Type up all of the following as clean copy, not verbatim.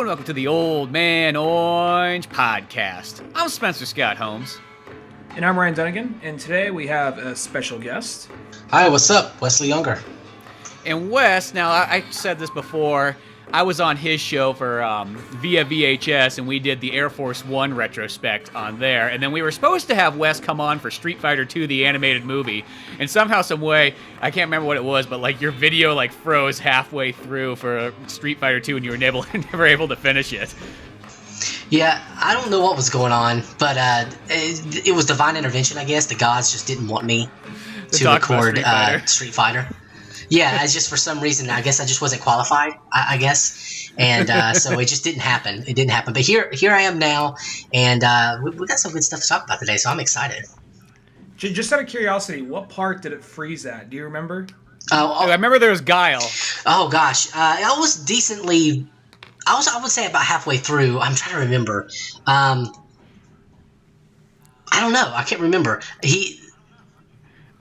and welcome to the Old Man Orange podcast. I'm Spencer Scott Holmes. And I'm Ryan Dunigan, and today we have a special guest. Hi, what's up? Wesley Younger. And Wes, now I said this before, I was on his show for Via VHS, and we did the Air Force One retrospect on there. And then we were supposed to have Wes come on for Street Fighter II, the animated movie. And somehow, some way, I can't remember what it was, but like your video like froze halfway through for Street Fighter II, and you were never able to finish it. Yeah, I don't know what was going on, but it was divine intervention, I guess. The gods just didn't want me to record Street Fighter. Yeah, it's just for some reason, I guess I just wasn't qualified, I guess. And so it just didn't happen. It didn't happen. But here I am now, and we got some good stuff to talk about today, so I'm excited. Just out of curiosity, what part did it freeze at? Do you remember? I remember there was Guile. Oh, gosh. I was decently... I would say about halfway through. I'm trying to remember. I don't know. I can't remember.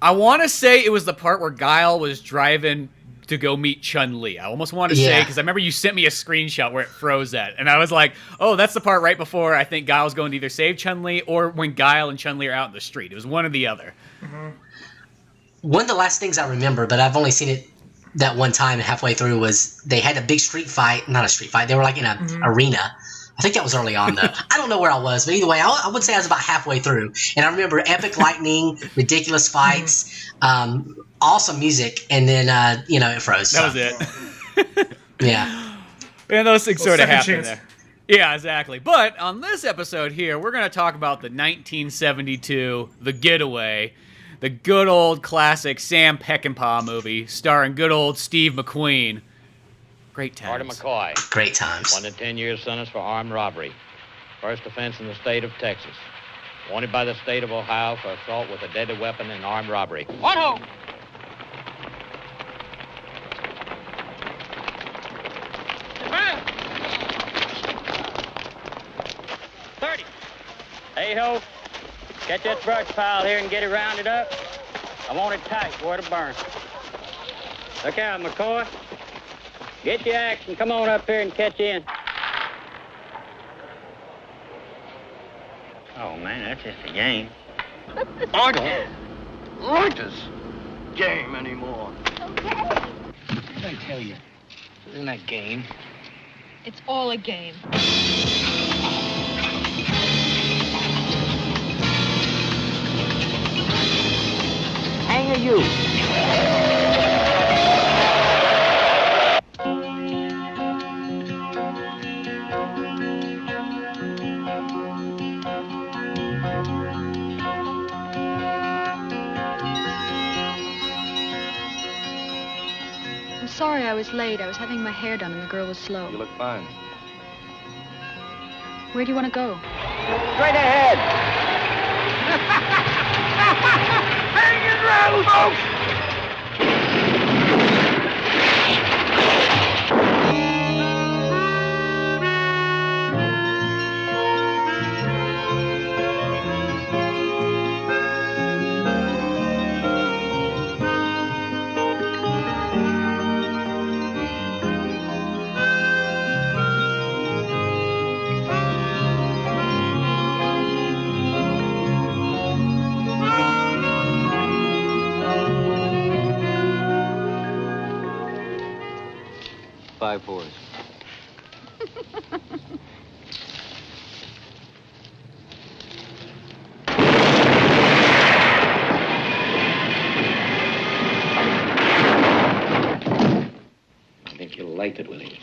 I want to say it was the part where Guile was driving to go meet Chun-Li. I almost want to say, because I remember you sent me a screenshot where it froze at. And I was like, oh, that's the part right before I think Guile's going to either save Chun-Li or when Guile and Chun-Li are out in the street. It was one or the other. Mm-hmm. One of the last things I remember, but I've only seen it that one time halfway through, was they had a big street fight. Not a street fight. They were like in an arena. I think that was early on, though. I don't know where I was, but either way, I would say I was about halfway through. And I remember epic lightning, ridiculous fights, awesome music, and then, it froze. That was it. Yeah. And those things sort of happened there. Yeah, exactly. But on this episode here, we're going to talk about the 1972 The Getaway, the good old classic Sam Peckinpah movie starring good old Steve McQueen. Great times. Carter McCoy. Great times. 1 to 10 years sentence for armed robbery. First offense in the state of Texas. Wanted by the state of Ohio for assault with a deadly weapon and armed robbery. One home. Yes, 30. Hey ho. Get that brush pile here and get it rounded up. I want it tight where to burn. Look out, McCoy. Get your axe and come on up here and catch in. Oh, man, that's just a game. I don't like this game anymore. Okay. What did I tell you? This isn't a game. It's all a game. Hang are you? I'm sorry I was late. I was having my hair done and the girl was slow. You look fine. Where do you want to go? Straight ahead. Hang and rattle, folks! Five fours. I think you'll like it, Willie.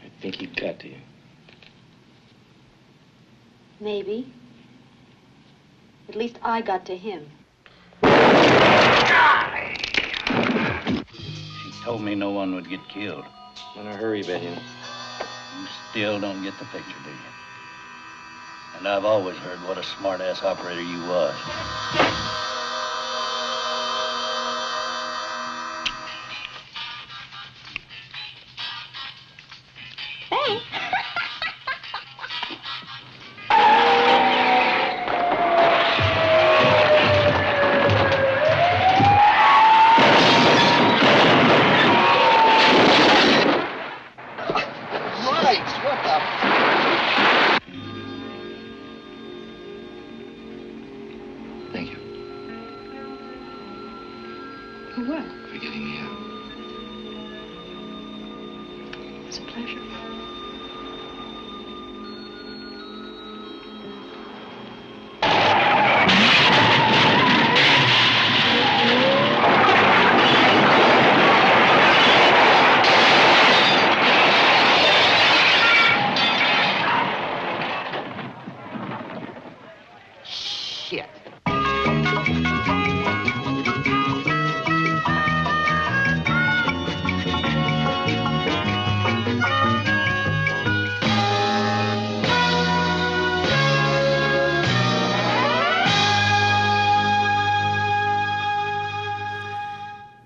I think he got to you. Maybe. At least I got to him. She told me no one would get killed. In a hurry, Betty. You still don't get the picture, do you? And I've always heard what a smart-ass operator you was. Thanks. For what? For getting me out. It's a pleasure. Shit.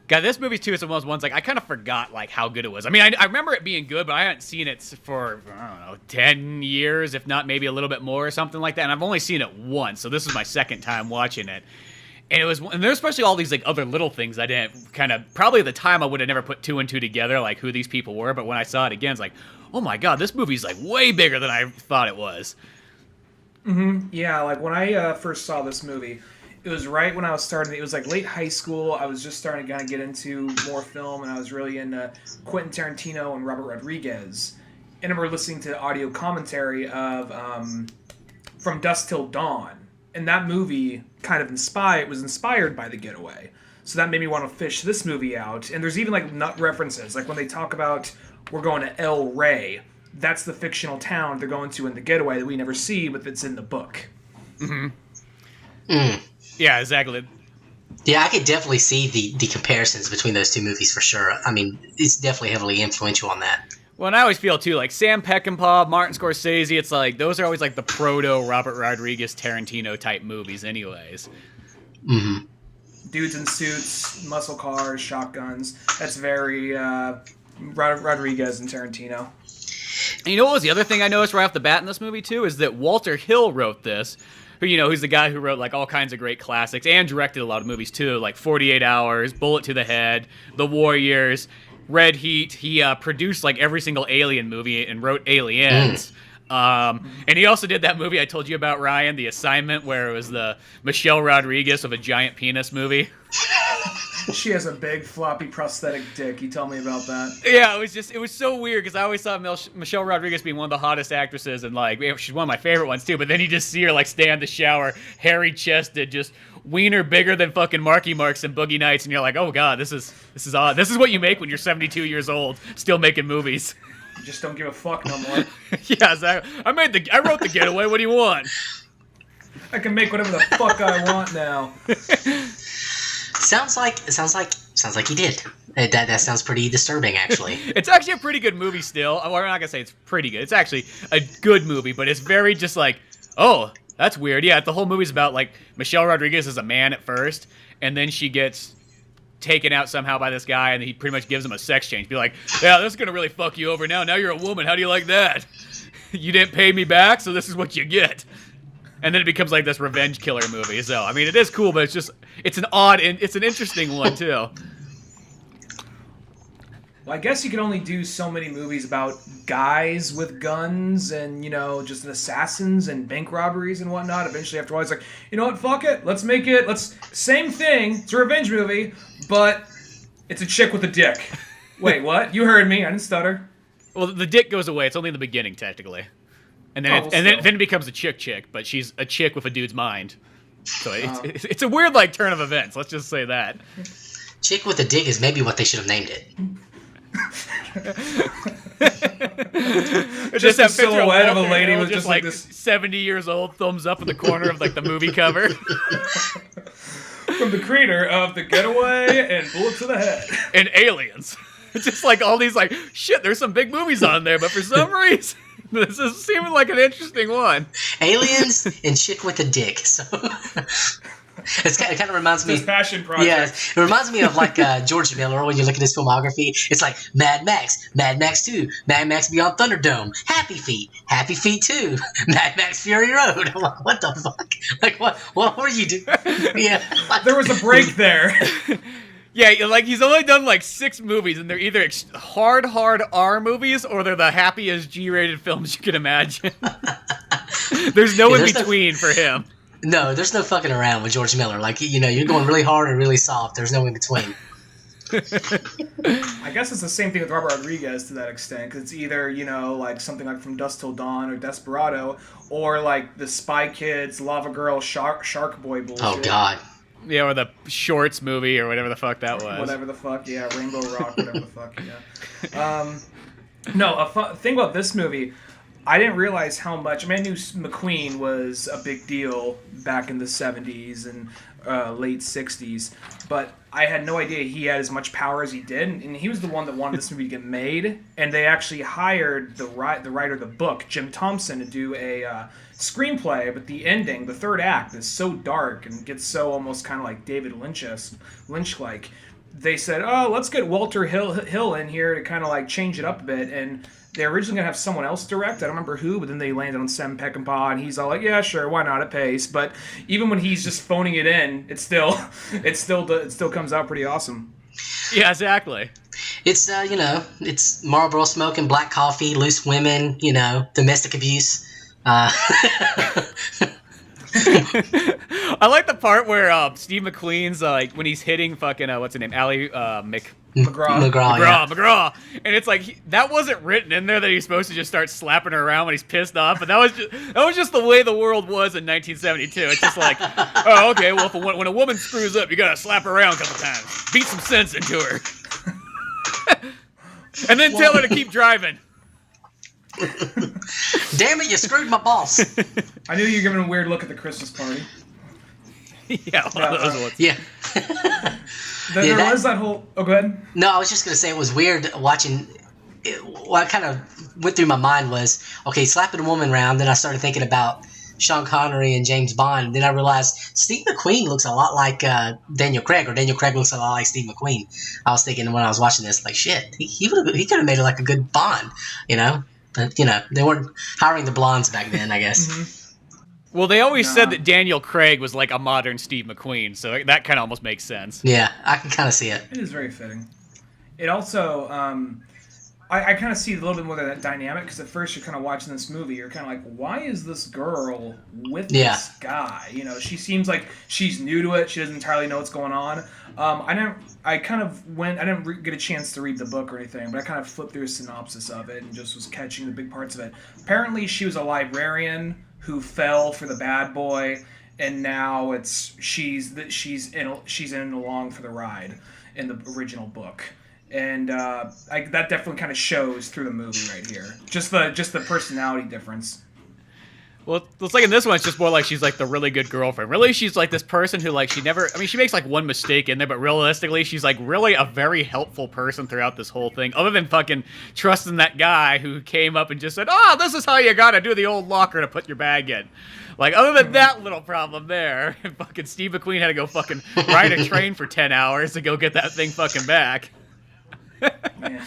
God, this movie too is one of those ones like I kind of forgot like how good it was. I mean, I remember it being good, but I hadn't seen it for I don't know 10 years, if not maybe a little bit more or something like that. And I've only seen it once, so this is my second time watching it. And there's especially all these like other little things I didn't kind of probably at the time I would have never put two and two together like who these people were. But when I saw it again, it's like, oh my God, this movie's like way bigger than I thought it was. Mm-hmm. Yeah, like when I first saw this movie, it was right when I was starting. It was like late high school. I was just starting to kind of get into more film, and I was really into Quentin Tarantino and Robert Rodriguez. And I remember listening to audio commentary of From Dusk Till Dawn, and that movie kind of was inspired by The Getaway. So that made me want to fish this movie out. And there's even like nut references, like when they talk about we're going to El Rey. That's the fictional town they're going to in The Getaway that we never see, but it's in the book. Mm-hmm. Mm. Yeah, exactly. Yeah, I could definitely see the comparisons between those two movies for sure. I mean, it's definitely heavily influential on that. Well, and I always feel, too, like Sam Peckinpah, Martin Scorsese, it's like, those are always like the proto-Robert Rodriguez Tarantino-type movies anyways. Mm-hmm. Dudes in suits, muscle cars, shotguns. That's very Rodriguez and Tarantino. And you know what was the other thing I noticed right off the bat in this movie, too, is that Walter Hill wrote this, who's the guy who wrote, like, all kinds of great classics and directed a lot of movies, too, like 48 Hours, Bullet to the Head, The Warriors, Red Heat. He produced, like, every single Alien movie and wrote Aliens. And he also did that movie I told you about, Ryan, The Assignment, where it was the Michelle Rodriguez of a giant penis movie. She has a big floppy prosthetic dick. You tell me about that. Yeah, it was so weird because I always thought Michelle Rodriguez being one of the hottest actresses, and like she's one of my favorite ones too. But then you just see her like stay in the shower, hairy chested, just wiener bigger than fucking Marky Marks and Boogie Nights, and you're like, oh God, this is odd. This is what you make when you're 72 years old, still making movies. You just don't give a fuck no more. Yeah, exactly. I wrote The Getaway. What do you want? I can make whatever the fuck I want now. Sounds like he did. That sounds pretty disturbing, actually. It's actually a pretty good movie still. Well, I'm not gonna say it's pretty good. It's actually a good movie, but it's very just like, oh, that's weird. Yeah, the whole movie's about like Michelle Rodriguez is a man at first, and then she gets taken out somehow by this guy, and he pretty much gives him a sex change. Be like, yeah, this is gonna really fuck you over now. Now you're a woman. How do you like that? You didn't pay me back, so this is what you get. And then it becomes like this revenge killer movie. So, I mean, it is cool, but it's an interesting one, too. Well, I guess you can only do so many movies about guys with guns and, just assassins and bank robberies and whatnot. Eventually, after a while, it's like, you know what, fuck it. Same thing. It's a revenge movie, but it's a chick with a dick. Wait, what? You heard me. I didn't stutter. Well, the dick goes away. It's only in the beginning, technically. And then then it becomes a chick, but she's a chick with a dude's mind. So it's a weird like turn of events. Let's just say that. Chick with a dick is maybe what they should have named it. Just a silhouette of a lady with just like this 70 years old, thumbs up in the corner of like the movie cover. From the creator of The Getaway and Bullet to the Head and Aliens. It's just like all these like shit. There's some big movies on there, but for some reason. This is seeming like an interesting one. Aliens and chick with a dick. So it kind of reminds me. His passion project. Yeah, it reminds me of like George Miller when you look at his filmography. It's like Mad Max 2, Mad Max Beyond Thunderdome, Happy Feet 2, Mad Max Fury Road. I'm like, what the fuck? Like what were you doing? Yeah, there was a break there. Yeah, like he's only done like 6 movies, and they're either hard R movies or they're the happiest G-rated films you can imagine. There's no in between for him. No, there's no fucking around with George Miller. Like you're going really hard or really soft. There's no in between. I guess it's the same thing with Robert Rodriguez to that extent, because it's either, you know, like something like From Dusk Till Dawn or Desperado, or like the Spy Kids, Lava Girl, Shark Boy bullshit. Oh, God. Yeah, or the Shorts movie or whatever the fuck that was. Whatever the fuck, yeah. Rainbow Rock, whatever the fuck, yeah. No, a thing about this movie, I didn't realize how much. I mean, I knew McQueen was a big deal back in the 70s and late 60s, but I had no idea he had as much power as he did. And he was the one that wanted this movie to get made, and they actually hired the writer of the book, Jim Thompson, to do a screenplay. But the ending, the third act, is so dark and gets so almost kind of like David Lynch-like. They said, oh, let's get Walter Hill in here to kind of like change it up a bit. And they're originally going to have someone else direct. I don't remember who, but then they landed on Sam Peckinpah, and he's all like, yeah, sure, why not? It pays. But even when he's just phoning it in, it still comes out pretty awesome. Yeah, exactly. It's, you know, it's Marlboro smoking, black coffee, loose women, you know, domestic abuse. I like the part where Steve McQueen's like when he's hitting fucking what's her name, Ali MacGraw, and it's like that wasn't written in there that he's supposed to just start slapping her around when he's pissed off, but that was just the way the world was in 1972. It's just like, oh, okay, well, when a woman screws up, you gotta slap her around a couple times, beat some sense into her, and then tell her to keep driving. Damn it, you screwed my boss. I knew you were giving a weird look at the Christmas party. Yeah, one of those ones. Yeah. There was that whole... Oh, go ahead. No, I was just going to say it was weird watching... What kind of went through my mind was, okay, slapping a woman around, then I started thinking about Sean Connery and James Bond, and then I realized Steve McQueen looks a lot like Daniel Craig, or Daniel Craig looks a lot like Steve McQueen. I was thinking when I was watching this, like, shit, he could have made it like a good Bond, you know? But, you know, they weren't hiring the blondes back then, I guess. Mm-hmm. Well, they always said that Daniel Craig was like a modern Steve McQueen, so that kind of almost makes sense. Yeah, I can kind of see it. It is very fitting. It also, I kind of see a little bit more of that dynamic, because at first you're kind of watching this movie, you're kind of like, why is this girl with this guy? You know, she seems like she's new to it, she doesn't entirely know what's going on. I didn't get a chance to read the book or anything, but I kind of flipped through a synopsis of it and just was catching the big parts of it. Apparently, she was a librarian who fell for the bad boy, and now she's in along for the ride in the original book, and that definitely kind of shows through the movie right here. Just the personality difference. Well, it's like in this one, it's just more like she's like the really good girlfriend. Really, she's like this person who like she makes like one mistake in there, but realistically, she's like really a very helpful person throughout this whole thing. Other than fucking trusting that guy who came up and just said, "Oh, this is how you gotta do the old locker to put your bag in." Like, other than that little problem there, fucking Steve McQueen had to go fucking ride a train for 10 hours to go get that thing fucking back. Man.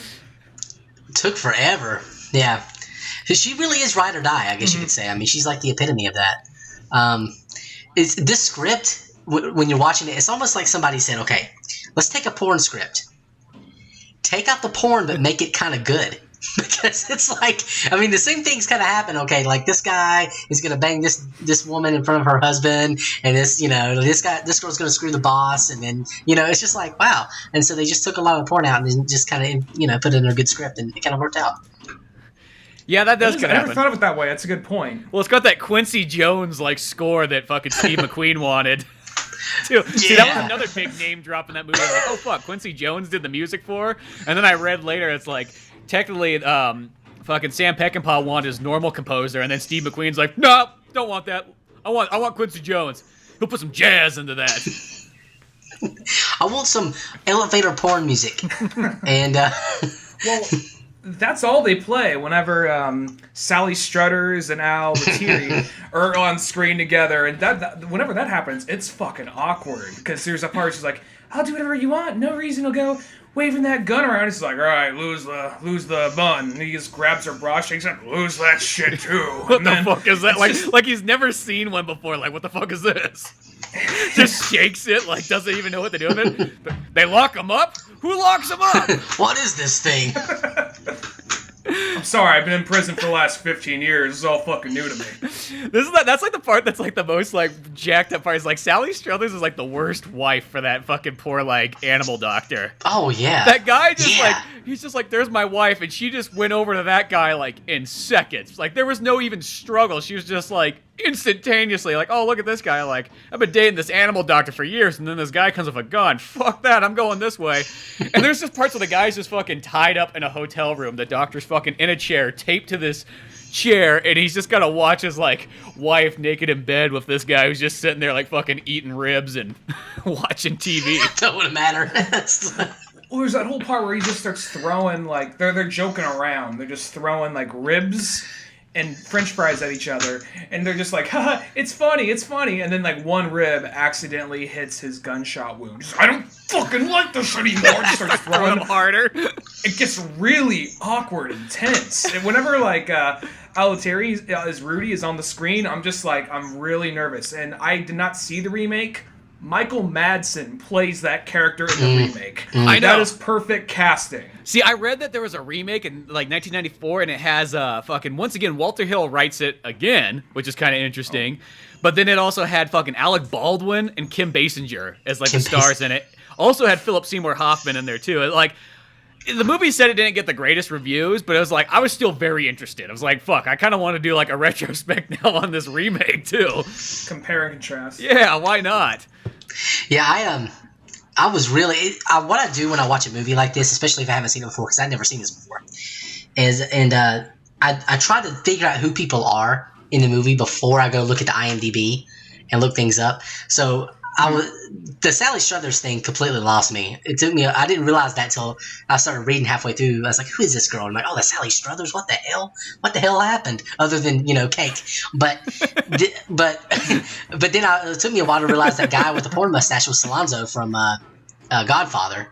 Took forever. Yeah. She really is ride or die, I guess you could say. I mean, she's like the epitome of that. This script, when you're watching it, it's almost like somebody said, okay, let's take a porn script. Take out the porn, but make it kind of good. Because it's like, I mean, the same things kind of happen. Okay, like this guy is going to bang this woman in front of her husband, and this girl's going to screw the boss, and then, you know, it's just like, wow. And so they just took a lot of porn out and then just kind of, you know, put it in a good script, and it kind of worked out. Yeah, that does kind of happen. I never thought of it that way. That's a good point. Well, it's got that Quincy Jones like score that fucking Steve McQueen wanted. Too. Yeah. See, that was another big name drop in that movie. I was like, oh fuck, Quincy Jones did the music for. And then I read later, it's like technically, fucking Sam Peckinpah wanted his normal composer, and then Steve McQueen's like, no, don't want that. I want Quincy Jones. He'll put some jazz into that. I want some elevator porn music. And well, that's all they play whenever Sally Struthers and Al Lettieri are on screen together, and that whenever that happens, it's fucking awkward, because there's a part she's like, "I'll do whatever you want, no reason to go waving that gun around." It's like, all right, lose the bun, and he just grabs her bra, shakes it, lose that shit too. What the fuck is that? Like he's never seen one before. Like, what the fuck is this? Just shakes it, like doesn't even know what to do with it. They lock him up. Who locks him up? What is this thing? I'm sorry, I've been in prison for the last 15 years. This is all fucking new to me. That's like the part that's like the most like jacked up part. Is like Sally Struthers is like the worst wife for that fucking poor like animal doctor. Oh yeah. That guy just like he's just like, there's my wife, and she just went over to that guy like in seconds. Like there was no even struggle. She was just like instantaneously like, oh, look at this guy. Like, I've been dating this animal doctor for years, and then this guy comes with a gun. Fuck that, I'm going this way. And there's just parts where the guy's just fucking tied up in a hotel room. The doctor's fucking in a chair, taped to this chair, and he's just gotta watch his like wife naked in bed with this guy who's just sitting there like fucking eating ribs and watching TV. That wouldn't matter. Well, there's that whole part where he just starts throwing, like, they're joking around. They're just throwing, like, ribs and french fries at each other. And they're just like, haha, it's funny, it's funny. And then, like, one rib accidentally hits his gunshot wound. Just, I don't fucking like this anymore. Just starts throwing him harder. It gets really awkward and tense. And whenever, like, Alateri as Rudy is on the screen, I'm just like, I'm really nervous. And I did not see the remake. Michael Madsen plays that character in the remake. I know. That is perfect casting. See, I read that there was a remake in like 1994, and it has fucking, once again, Walter Hill writes it again, which is kind of interesting. But then it also had fucking Alec Baldwin and Kim Basinger as like the stars in it. Also had Philip Seymour Hoffman in there too. Like, the movie said it didn't get the greatest reviews, but it was like, I was still very interested. I was like, fuck, I kind of want to do like a retrospect now on this remake too. Compare and contrast. Yeah, why not? Yeah, I was really what I do when I watch a movie like this, especially if I haven't seen it before, because I've never seen this before, is I try to figure out who people are in the movie before I go look at the IMDb and look things up. So the Sally Struthers thing completely lost me. It took me. I didn't realize that till I started reading halfway through. I was like, "Who is this girl?" I'm like, "Oh, that's Sally Struthers. What the hell? What the hell happened?" Other than cake. But but then it took me a while to realize that guy with the porn mustache was Salonzo from Godfather.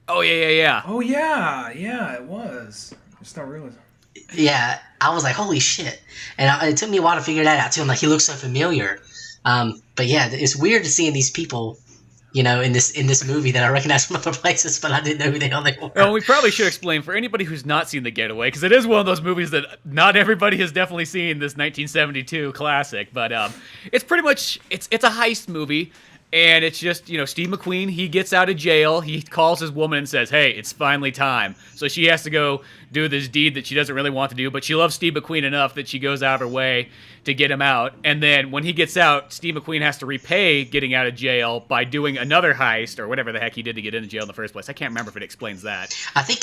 Oh yeah. Oh yeah, it was. I just don't realize. Yeah, I was like, "Holy shit!" And it took me a while to figure that out too. I'm like, he looks so familiar. But yeah, it's weird to seeing these people, in this movie that I recognize from other places, but I didn't know who the hell they were. Well, we probably should explain for anybody who's not seen The Getaway, because it is one of those movies that not everybody has definitely seen, this 1972 classic. But it's pretty much it's a heist movie, and it's just Steve McQueen. He gets out of jail. He calls his woman and says, "Hey, it's finally time." So she has to go do this deed that she doesn't really want to do, but she loves Steve McQueen enough that she goes out of her way to get him out. And then when he gets out, Steve McQueen has to repay getting out of jail by doing another heist or whatever the heck he did to get into jail in the first place. I can't remember if it explains that. I think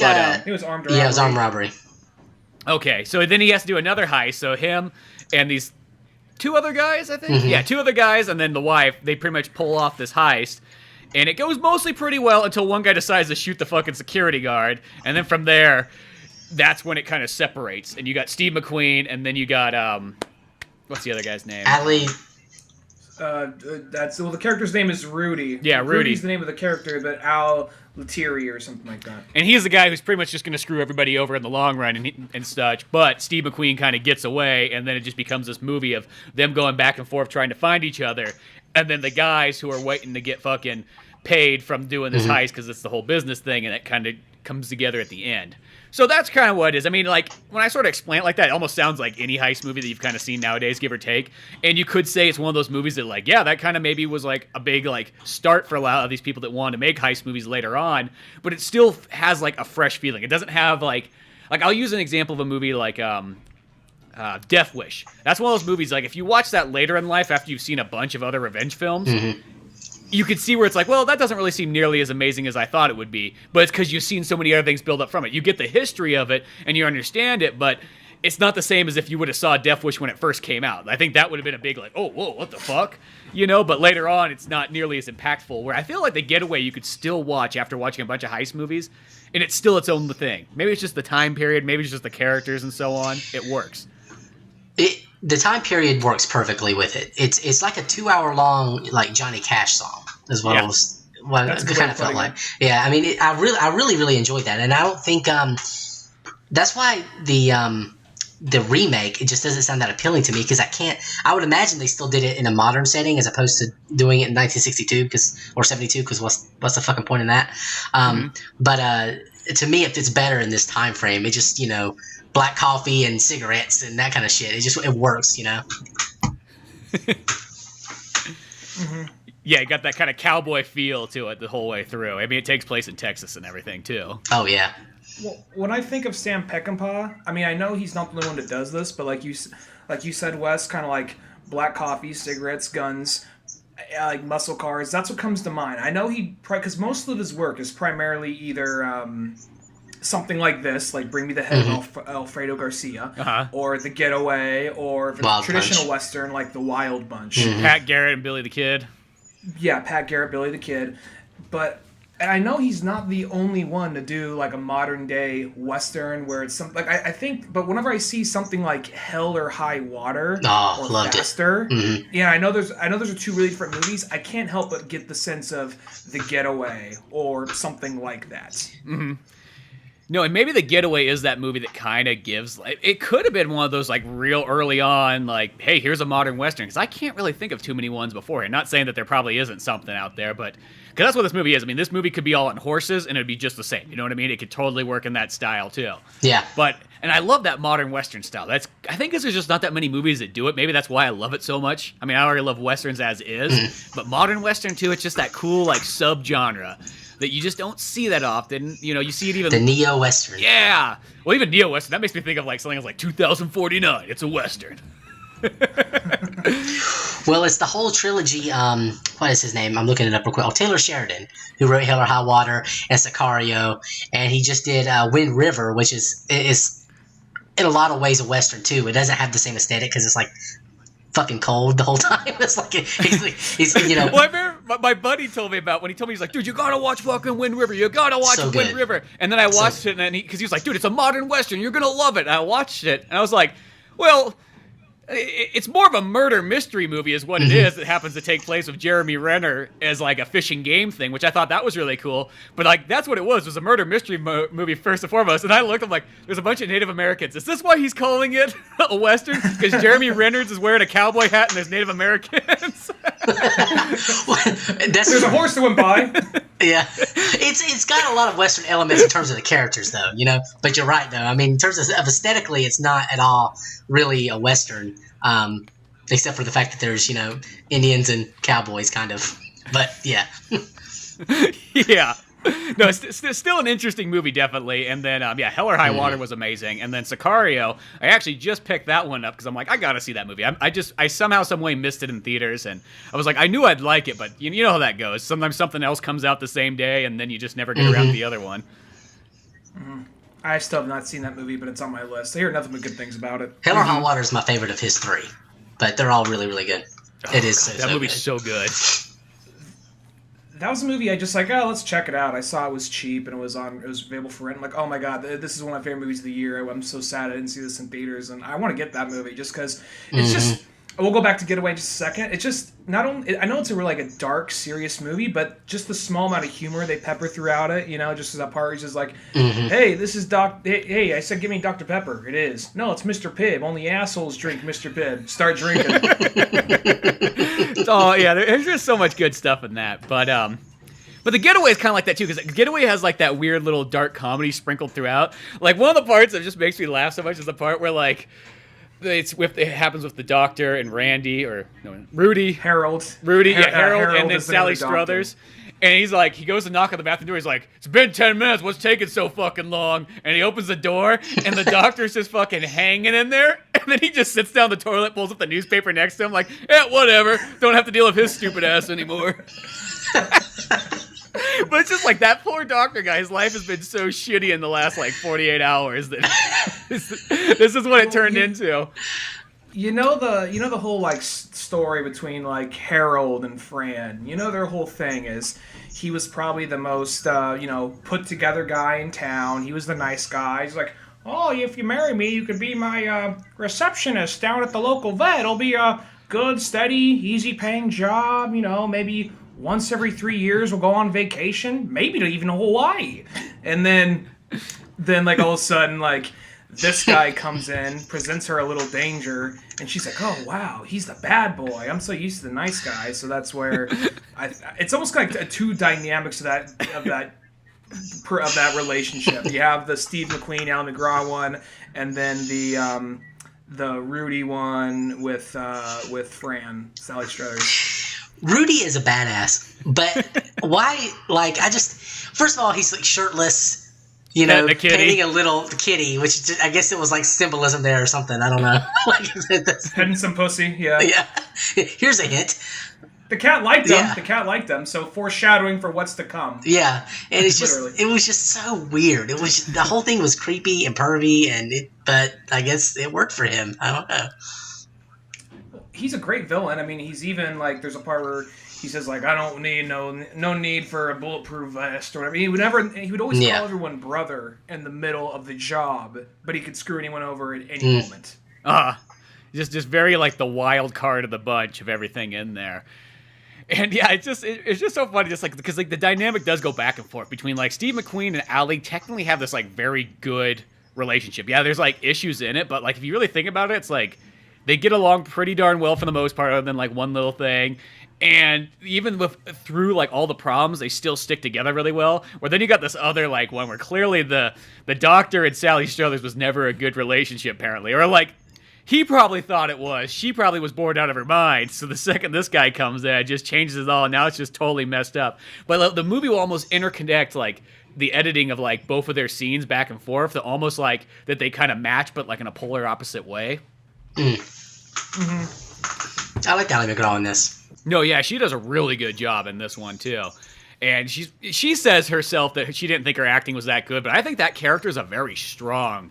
it was armed robbery. Yeah, it was armed robbery. Okay, so then he has to do another heist. So him and these two other guys, I think? Mm-hmm. Yeah, two other guys and then the wife, they pretty much pull off this heist. And it goes mostly pretty well until one guy decides to shoot the fucking security guard. And then from there, that's when it kind of separates. And you got Steve McQueen, and then you got, what's the other guy's name? Ali. The character's name is Rudy. Yeah, Rudy. Rudy's the name of the character, but Al Lettieri or something like that. And he's the guy who's pretty much just going to screw everybody over in the long run and such. But Steve McQueen kind of gets away, and then it just becomes this movie of them going back and forth trying to find each other. And then the guys who are waiting to get fucking paid from doing this heist, because it's the whole business thing, and it kind of comes together at the end. So that's kind of what it is. I mean, like, when I sort of explain it like that, it almost sounds like any heist movie that you've kind of seen nowadays, give or take. And you could say it's one of those movies that, like, yeah, that kind of maybe was, like, a big, like, start for a lot of these people that wanted to make heist movies later on. But it still has, like, a fresh feeling. It doesn't have, like, I'll use an example of a movie like Death Wish. That's one of those movies, like, if you watch that later in life after you've seen a bunch of other revenge films, you could see where it's like, well, that doesn't really seem nearly as amazing as I thought it would be. But it's because you've seen so many other things build up from it. You get the history of it, and you understand it, but it's not the same as if you would have saw Death Wish when it first came out. I think that would have been a big, like, oh, whoa, what the fuck? But later on, it's not nearly as impactful, where I feel like The Getaway you could still watch after watching a bunch of heist movies, and it's still its own thing. Maybe it's just the time period, maybe it's just the characters and so on. It works. The time period works perfectly with it. It's like a 2-hour-long, like, Johnny Cash song. Is what it was. What it kind of felt like. Yeah, I mean, I really enjoyed that, and I don't think that's why the remake, it just doesn't sound that appealing to me, because I would imagine they still did it in a modern setting as opposed to doing it in 1962 or 72, because what's the fucking point in that? But to me, it fits better in this time frame. It just, black coffee and cigarettes and that kind of shit. It works, Yeah, you got that kind of cowboy feel to it the whole way through. I mean, it takes place in Texas and everything, too. Oh, yeah. Well, when I think of Sam Peckinpah, I mean, I know he's not the only one that does this, but like you said, Wes, kind of like black coffee, cigarettes, guns, like muscle cars. That's what comes to mind. I know because most of his work is primarily either something like this, like Bring Me the Head of Alfredo Garcia, or The Getaway, or the traditional Western like The Wild Bunch. Pat Garrett and Billy the Kid. Yeah, Pat Garrett, Billy the Kid. And I know he's not the only one to do like a modern day Western where it's something like I think, but whenever I see something like Hell or High Water or Faster, yeah, I know those are two really different movies. I can't help but get the sense of The Getaway or something like that. Mm-hmm. No, and maybe The Getaway is that movie that kind of gives, like, it could have been one of those, like, real early on, like, hey, here's a modern Western, because I can't really think of too many ones beforehand. Not saying that there probably isn't something out there, but, because that's what this movie is. I mean, this movie could be all on horses, and it'd be just the same, you know what I mean? It could totally work in that style, too. Yeah. And I love that modern Western style. I think there's just not that many movies that do it. Maybe that's why I love it so much. I mean, I already love Westerns as is, but modern Western, too, it's just that cool, like, subgenre that you just don't see that often. You know, you see it even... The neo-Western. Yeah. Well, even neo-Western, that makes me think of like something like 2049. It's a Western. Well, it's the whole trilogy. What is his name? I'm looking it up real quick. Oh, Taylor Sheridan, who wrote Hell or High Water and Sicario. And he just did Wind River, which is in a lot of ways a Western, too. It doesn't have the same aesthetic because it's like fucking cold the whole time. It's like he's Well, I remember my buddy told me about when he told me, he's like, dude, you gotta watch fucking Wind River. You gotta watch Wind River. And then I watched it, and because he was like, dude, it's a modern Western. You're gonna love it. And I watched it, and I was like, well, it's more of a murder mystery movie is what it is. It happens to take place with Jeremy Renner as like a fishing game thing, which I thought that was really cool. But like that's what it was a murder mystery movie first and foremost. And I looked, I'm like, there's a bunch of Native Americans. Is this why he's calling it a Western? Because Jeremy Renner's is wearing a cowboy hat and there's Native Americans. There's a horse that went by. Yeah, it's got a lot of Western elements in terms of the characters, though. But you're right, though. I mean, in terms of aesthetically, it's not at all really a Western, except for the fact that there's Indians and cowboys, kind of. But yeah, yeah. No, it's still an interesting movie, definitely. And then, Hell or High Water was amazing. And then Sicario, I actually just picked that one up because I'm like, I gotta see that movie. I somehow, some way missed it in theaters, and I was like, I knew I'd like it, but you know how that goes. Sometimes something else comes out the same day, and then you just never get around to the other one. I still have not seen that movie, but it's on my list. I hear nothing but good things about it. Hell or High Water is my favorite of his three, but they're all really, really good. It is that movie's so good. That was a movie I just like, let's check it out. I saw it was cheap and it was available for rent. I'm like, oh my god, this is one of my favorite movies of the year. I'm so sad I didn't see this in theaters, and I want to get that movie just because it's just. We'll go back to Getaway in just a second. It's just not only I know it's like a dark, serious movie, but just the small amount of humor they pepper throughout it. Just as that part, he's just like, hey, this is Hey, I said give me Dr. Pepper. It is. No, it's Mr. Pibb. Only assholes drink Mr. Pibb. Start drinking. Oh yeah, there's just so much good stuff in that, but The Getaway is kind of like that too, because Getaway has like that weird little dark comedy sprinkled throughout. Like one of the parts that just makes me laugh so much is the part where like. It happens with the doctor and Randy Rudy. Harold, and then Sally Struthers. And he's like, he goes to knock on the bathroom door. He's like, it's been 10 minutes. What's taking so fucking long? And he opens the door, and the doctor's just fucking hanging in there. And then he just sits down the toilet, pulls up the newspaper next to him, like, whatever. Don't have to deal with his stupid ass anymore. But it's just like that poor doctor guy. His life has been so shitty in the last like 48 hours that this is what it turned into. The whole like story between like Harold and Fran. Their whole thing is he was probably the most put together guy in town. He was the nice guy. He's like, oh, if you marry me, you could be my receptionist down at the local vet. It'll be a good, steady, easy paying job. Maybe. Once every 3 years, we'll go on vacation, maybe to even Hawaii. And then like all of a sudden, like this guy comes in, presents her a little danger, and she's like, "Oh wow, he's the bad boy. I'm so used to the nice guy." So that's where it's almost like two dynamics of that of that relationship. You have the Steve McQueen Ali MacGraw one, and then the Rudy one with Fran, Sally Struthers. Rudy is a badass, but why? Like, first of all, he's like shirtless. You know, painting a little kitty, which I guess it was like symbolism there or something. I don't know. Petting some pussy, yeah. Yeah. Here's a hint. The cat liked them. Yeah. The cat liked them. So foreshadowing for what's to come. Yeah, and it was just so weird. It was the whole thing was creepy and pervy, but I guess it worked for him. I don't know. He's a great villain. I mean, he's even like there's a part where he says like I don't need no need for a bulletproof vest or whatever. He would always call everyone brother in the middle of the job, but he could screw anyone over at any moment. Just very like the wild card of the bunch of everything in there. And yeah, it's just so funny, just like because like the dynamic does go back and forth between like Steve McQueen and Ali technically have this like very good relationship. Yeah, there's like issues in it, but like if you really think about it, it's like they get along pretty darn well for the most part, other than like one little thing. And even through like all the problems, they still stick together really well. Where then you got this other like one where clearly the doctor and Sally Struthers was never a good relationship apparently, or like he probably thought it was. She probably was bored out of her mind. So the second this guy comes in, it just changes it all. And now it's just totally messed up. But the movie will almost interconnect like the editing of like both of their scenes back and forth, to almost like that they kind of match, but like in a polar opposite way. I like Ali MacGraw in this. No, yeah, she does a really good job in this one too. And she says herself that she didn't think her acting was that good, but I think that character is a very strong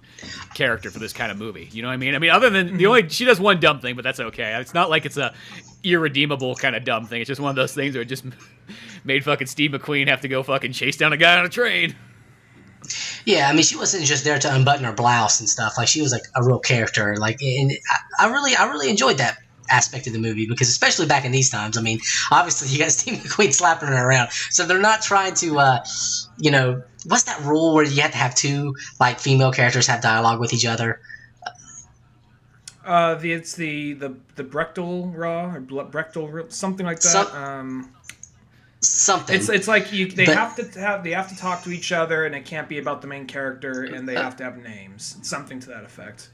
character for this kind of movie. You know what I mean? I mean, other than she does one dumb thing, but that's okay. It's not like it's a irredeemable kind of dumb thing. It's just one of those things where it just made fucking Steve McQueen have to go fucking chase down a guy on a train. Yeah, I mean, she wasn't just there to unbutton her blouse and stuff. Like, she was like a real character. Like, and I really enjoyed that aspect of the movie, because especially back in these times, I mean, obviously you got Steve McQueen slapping her around, so they're not trying to what's that rule where you have to have two like female characters have dialogue with each other? It's the Brechtel Raw or Brechtel something like that. Something. It's like they have to talk to each other, and it can't be about the main character, and they have to have names. It's something to that effect.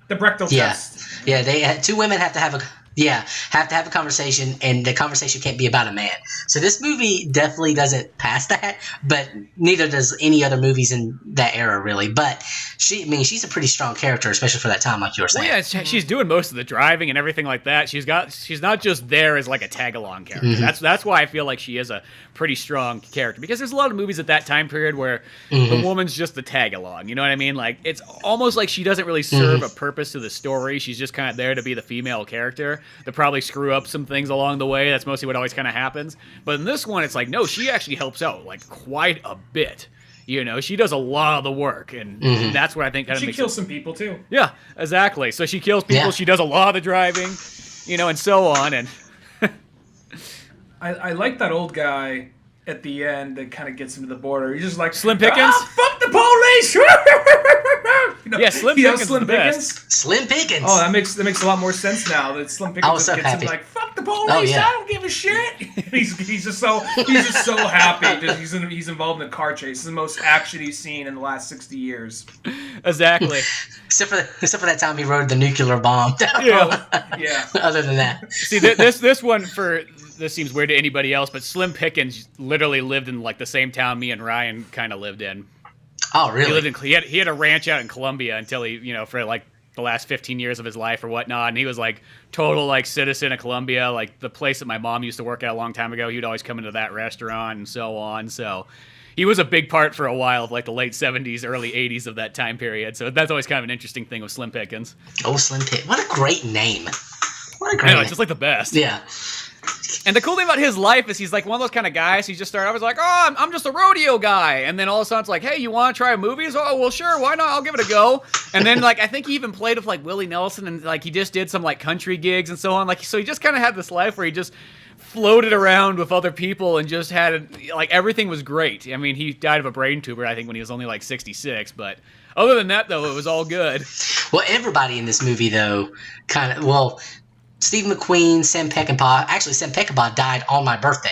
The Brechtel test. Yeah, two women have to have a conversation, and the conversation can't be about a man. So this movie definitely doesn't pass that, but neither does any other movies in that era, really. But she's a pretty strong character, especially for that time, like you were saying. Well, yeah, she's doing most of the driving and everything like that. She's not just there as like a tag-along character. Mm-hmm. That's why I feel like she is a pretty strong character, because there's a lot of movies at that time period where the woman's just the tag-along. You know what I mean? Like, it's almost like she doesn't really serve a purpose to the story. She's just kind of there to be the female character. They probably screw up some things along the way. That's mostly what always kind of happens. But in this one, it's like, no, she actually helps out like quite a bit. You know, she does a lot of the work, and that's what I think kind of makes She kills some people too. Yeah, exactly. So she kills people. Yeah. She does a lot of the driving, and so on. And I like that old guy at the end that kind of gets him to the border. He's just like, Slim Pickens. Fuck the police! Yeah, Slim Pickens. Slim Pickens. Slim Pickens. Oh, that makes a lot more sense now. That Slim Pickens so gets happy. him like, fuck the police! I don't give a shit. he's just so happy. He's involved in a car chase. It's the most action he's seen in the last 60 years. Exactly. Except for that time he rode the nuclear bomb. Yeah. Other than that, see this one this seems weird to anybody else, but Slim Pickens literally lived in like the same town me and Ryan kind of lived in. Oh, really? He had a ranch out in Colombia until he, for like the last 15 years of his life or whatnot. And he was like total like citizen of Colombia, like the place that my mom used to work at a long time ago. He'd always come into that restaurant and so on. So he was a big part for a while of like the late 70s, early 80s of that time period. So that's always kind of an interesting thing with Slim Pickens. Oh, Slim Pickens. What a great name. What a great name. It's just like the best. Yeah. And the cool thing about his life is he's like one of those kind of guys. He just started. I was like, oh, I'm just a rodeo guy, and then all of a sudden it's like, hey, you want to try movies? Oh, well, sure, why not? I'll give it a go. And then like I think he even played with like Willie Nelson, and like he just did some like country gigs and so on. Like so he just kind of had this life where he just floated around with other people and just had like everything was great. I mean, he died of a brain tumor I think when he was only like 66, but other than that though, it was all good. Well, everybody in this movie though Steve McQueen, Sam Peckinpah. Actually, Sam Peckinpah died on my birthday,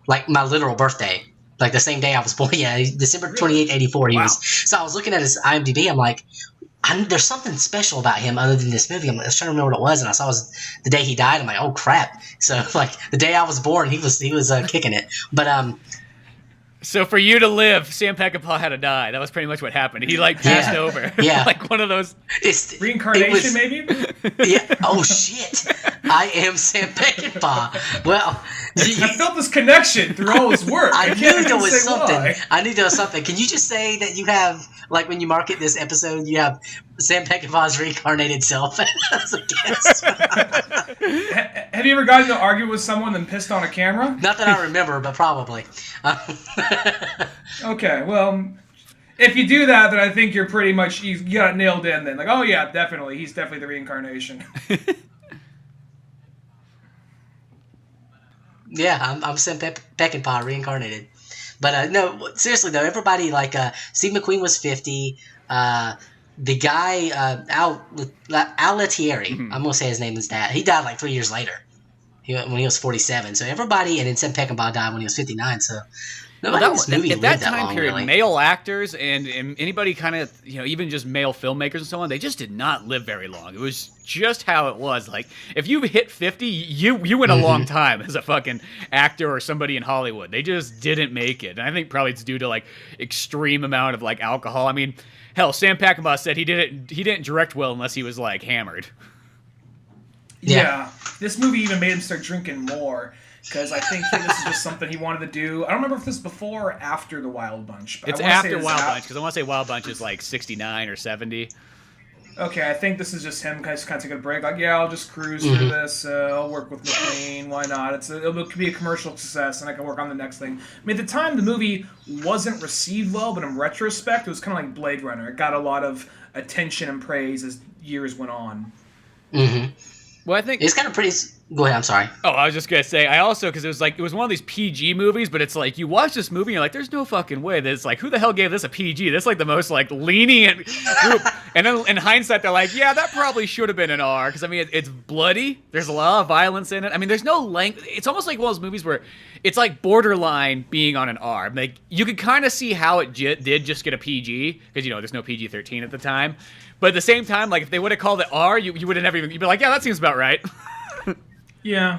like my literal birthday. Like the same day I was born. Yeah, December 28th, 84. He was. So I was looking at his IMDb. I'm like, there's something special about him other than this movie. I was trying to remember what it was, and I saw it was the day he died. I'm like, oh crap! So like the day I was born, he was kicking it. But So for you to live, Sam Peckinpah had to die. That was pretty much what happened. He like passed over. Yeah, like one of those reincarnation, maybe. Yeah. Oh shit! I am Sam Peckinpah. Well, I felt this connection through all his work. I knew there was something. Why. I knew there was something. Can you just say that you have, like, when you market this episode, you have Sam Peckinpah's reincarnated self as a guest? Have you ever gotten into an argument with someone and pissed on a camera? Not that I remember, but probably. Okay, well, if you do that, then I think you're pretty much, you got it nailed in then. Like, oh yeah, definitely. He's definitely the reincarnation. Yeah, I'm Sam Peckinpah reincarnated. But no, seriously though, everybody, like, Steve McQueen was 50. The guy, Al Lettieri, I'm going to say his name is that. He died like 3 years later when he was 47. So everybody, and then Sam Peckinpah died when he was 59. So nobody in this movie lived that time long, period, really. male actors and anybody kind of, even just male filmmakers and so on, they just did not live very long. It was just how it was. Like, if you hit 50, you went a long time as a fucking actor or somebody in Hollywood. They just didn't make it. And I think probably it's due to, like, extreme amount of, like, alcohol. I mean, hell, Sam Peckinpah said he didn't direct well unless he was, like, hammered. Yeah. This movie even made him start drinking more. Because I think this is just something he wanted to do. I don't remember if this is before or after The Wild Bunch. But It's after Wild Bunch, because I want to say Wild Bunch is like 69 or 70. Okay, I think this is just him kind of taking a break. Like, yeah, I'll just cruise through this. I'll work with McQueen. Why not? It could be a commercial success, and I can work on the next thing. I mean, at the time, the movie wasn't received well, but in retrospect, it was kind of like Blade Runner. It got a lot of attention and praise as years went on. Mm-hmm. Well, I think it's kind of pretty. Go ahead. I'm sorry. Oh, I was just gonna say. I also, because it was one of these PG movies, but it's like you watch this movie and you're like, there's no fucking way that it's like, who the hell gave this a PG? That's like the most like lenient group. And then in hindsight, they're like, yeah, that probably should have been an R, because I mean it's bloody. There's a lot of violence in it. I mean, there's no length. It's almost like one of those movies where it's like borderline being on an R. Like you could kind of see how it did just get a PG, because there's no PG-13 at the time. But at the same time, like if they would have called it R, you would have never even. You'd be like, yeah, that seems about right. Yeah,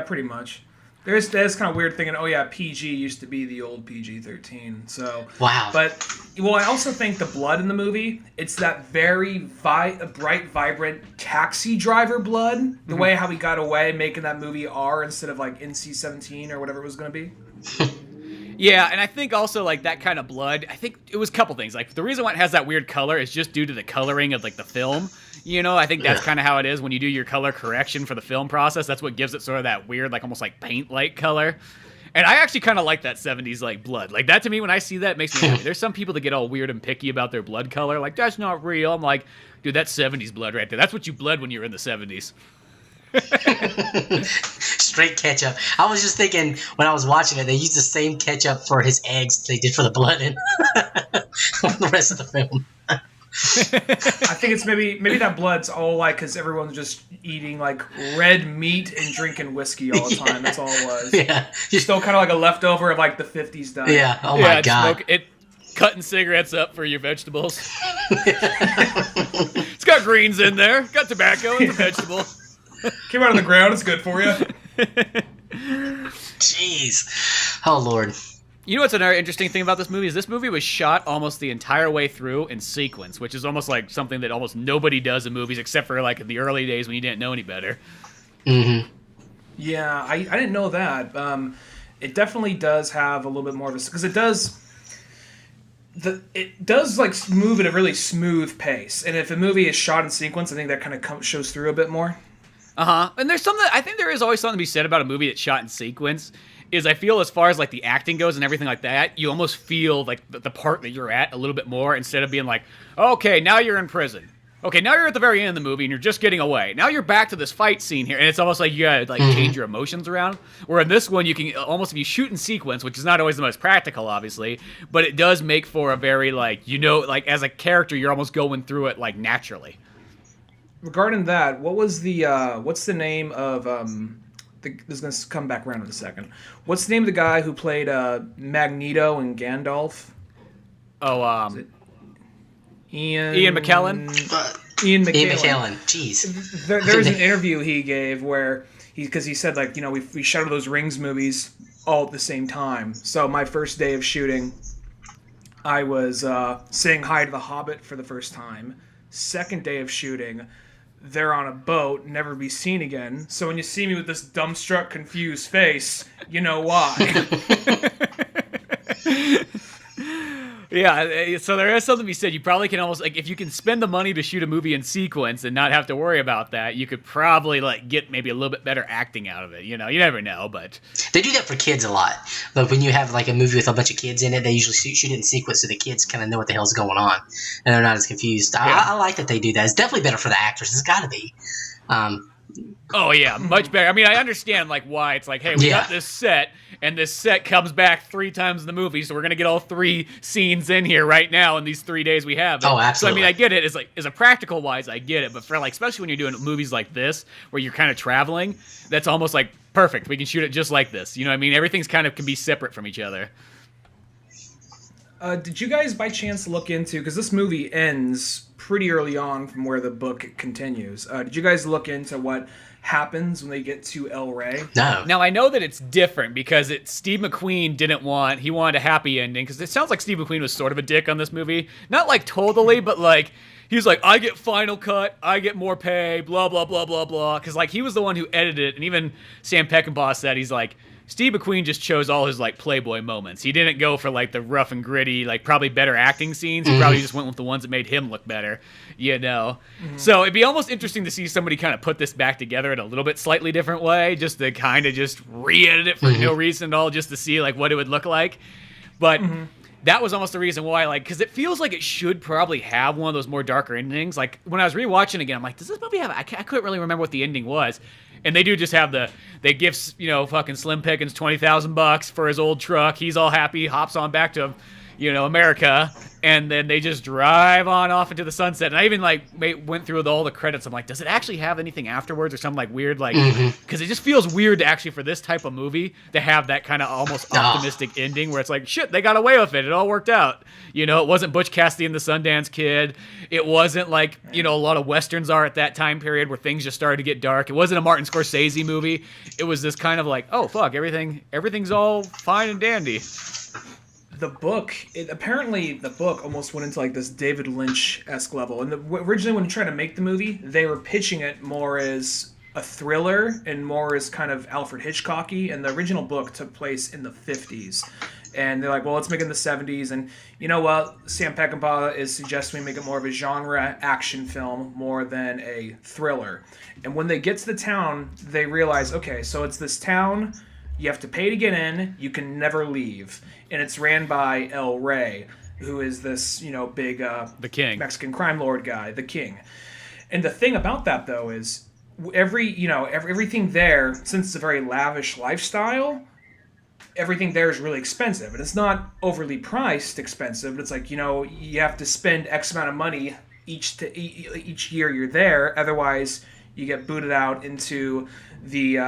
pretty much. There's kind of weird thinking, oh yeah, PG used to be the old PG-13. So wow. But I also think the blood in the movie, it's that very bright, vibrant taxi driver blood. The way how he got away making that movie R instead of like NC-17 or whatever it was going to be. Yeah, and I think also, like, that kind of blood, I think it was a couple things. Like, the reason why it has that weird color is just due to the coloring of, like, the film. I think that's kind of how it is when you do your color correction for the film process. That's what gives it sort of that weird, like, almost like paint-like color. And I actually kind of like that 70s, like, blood. Like, that to me, when I see that, it makes me happy. There's some people that get all weird and picky about their blood color. Like, that's not real. I'm like, dude, that's 70s blood right there. That's what you bled when you were in the 70s. Straight ketchup. I was just thinking when I was watching it, they used the same ketchup for his eggs they did for the blood in the rest of the film. I think it's maybe that blood's all like because everyone's just eating like red meat and drinking whiskey all the time. That's all it was. Yeah, still kind of like a leftover of like the 50s diet. Yeah. Oh my god. Cutting cigarettes up for your vegetables. It's got greens in there. Got tobacco. It's a vegetable. Came out of the ground. It's good for you. Jeez. Oh, Lord. You know what's another interesting thing about this movie is this movie was shot almost the entire way through in sequence, which is almost like something that almost nobody does in movies except for like in the early days when you didn't know any better. Mm-hmm. Yeah, I didn't know that. It definitely does have a little bit more of a... Because it does like move at a really smooth pace. And if a movie is shot in sequence, I think that kind of shows through a bit more. And there's something, I think there is always something to be said about a movie that's shot in sequence, is I feel as far as like the acting goes and everything like that, you almost feel like the part that you're at a little bit more instead of being like, okay, now you're in prison. Okay, now you're at the very end of the movie and you're just getting away. Now you're back to this fight scene here, and it's almost like you gotta like change your emotions around. Where in this one, you can almost, if you shoot in sequence, which is not always the most practical, obviously, but it does make for a very like, like as a character, you're almost going through it like naturally. Regarding that, what was the what's the name of this is going to come back around in a second. What's the name of the guy who played Magneto and Gandalf? Oh, Ian McKellen? Ian McKellen. Ian McKellen. Jeez. There's an interview he gave where because he said, like, we shot all those Rings movies all at the same time. So my first day of shooting, I was saying hi to the Hobbit for the first time. Second day of shooting, they're on a boat, never be seen again. So when you see me with this dumbstruck, confused face, you know why. Yeah, so there is something to be said. You probably can almost, like, if you can spend the money to shoot a movie in sequence and not have to worry about that, you could probably, like, get maybe a little bit better acting out of it. You never know, but... They do that for kids a lot. But when you have, like, a movie with a bunch of kids in it, they usually shoot it in sequence so the kids kind of know what the hell's going on. And they're not as confused. Yeah. I like that they do that. It's definitely better for the actors. It's got to be. Oh, yeah, much better. I mean, I understand, like, why it's like, hey, we got this set, and this set comes back 3 times in the movie, so we're going to get all 3 scenes in here right now in these 3 days we have. Oh, absolutely. So, I mean, I get it. It's like, as a practical wise, I get it. But for, like, especially when you're doing movies like this, where you're kind of traveling, that's almost, like, perfect. We can shoot it just like this. You know what I mean? Everything's kind of can be separate from each other. Did you guys, by chance, look into... Because this movie ends pretty early on from where the book continues. Did you guys look into what happens when they get to El Rey? No. Now, I know that it's different because Steve McQueen he wanted a happy ending, because it sounds like Steve McQueen was sort of a dick on this movie. Not, like, totally, but, like, he was like, I get final cut, I get more pay, blah, blah, blah, blah, blah. Because, like, he was the one who edited it, and even Sam Peckinpah said, he's like, Steve McQueen just chose all his, like, Playboy moments. He didn't go for, like, the rough and gritty, like, probably better acting scenes. He probably just went with the ones that made him look better, So it'd be almost interesting to see somebody kind of put this back together in a little bit slightly different way, just to kind of just re-edit it for no reason at all, just to see, like, what it would look like. But that was almost the reason why, like, because it feels like it should probably have one of those more darker endings. Like, when I was rewatching again, I'm like, does this movie have... I couldn't really remember what the ending was. And they do just have they give, fucking Slim Pickens $20,000 for his old truck. He's all happy, hops on back to, America. And then they just drive on off into the sunset. And I even, like, went through all the credits. I'm like, does it actually have anything afterwards or something, like, weird? Like, because it just feels weird to actually, for this type of movie, to have that kind of almost optimistic ending where it's like, shit, they got away with it. It all worked out. It wasn't Butch Cassidy and the Sundance Kid. It wasn't like, a lot of Westerns are at that time period where things just started to get dark. It wasn't a Martin Scorsese movie. It was this kind of like, oh, fuck, everything's all fine and dandy. The book, apparently the book almost went into, like, this David Lynch-esque level. And originally when they tried to make the movie, they were pitching it more as a thriller and more as kind of Alfred Hitchcock-y. And the original book took place in the 50s. And they're like, well, let's make it in the 70s. And you know what? Sam Peckinpah is suggesting we make it more of a genre action film more than a thriller. And when they get to the town, they realize, okay, so it's this town. You have to pay to get in. You can never leave. And it's ran by El Rey, who is this, big the king. Mexican crime lord guy, the king. And the thing about that, though, is everything there, since it's a very lavish lifestyle, everything there is really expensive. And it's not overly priced expensive, but it's like, you have to spend X amount of money each year you're there. Otherwise, you get booted out into this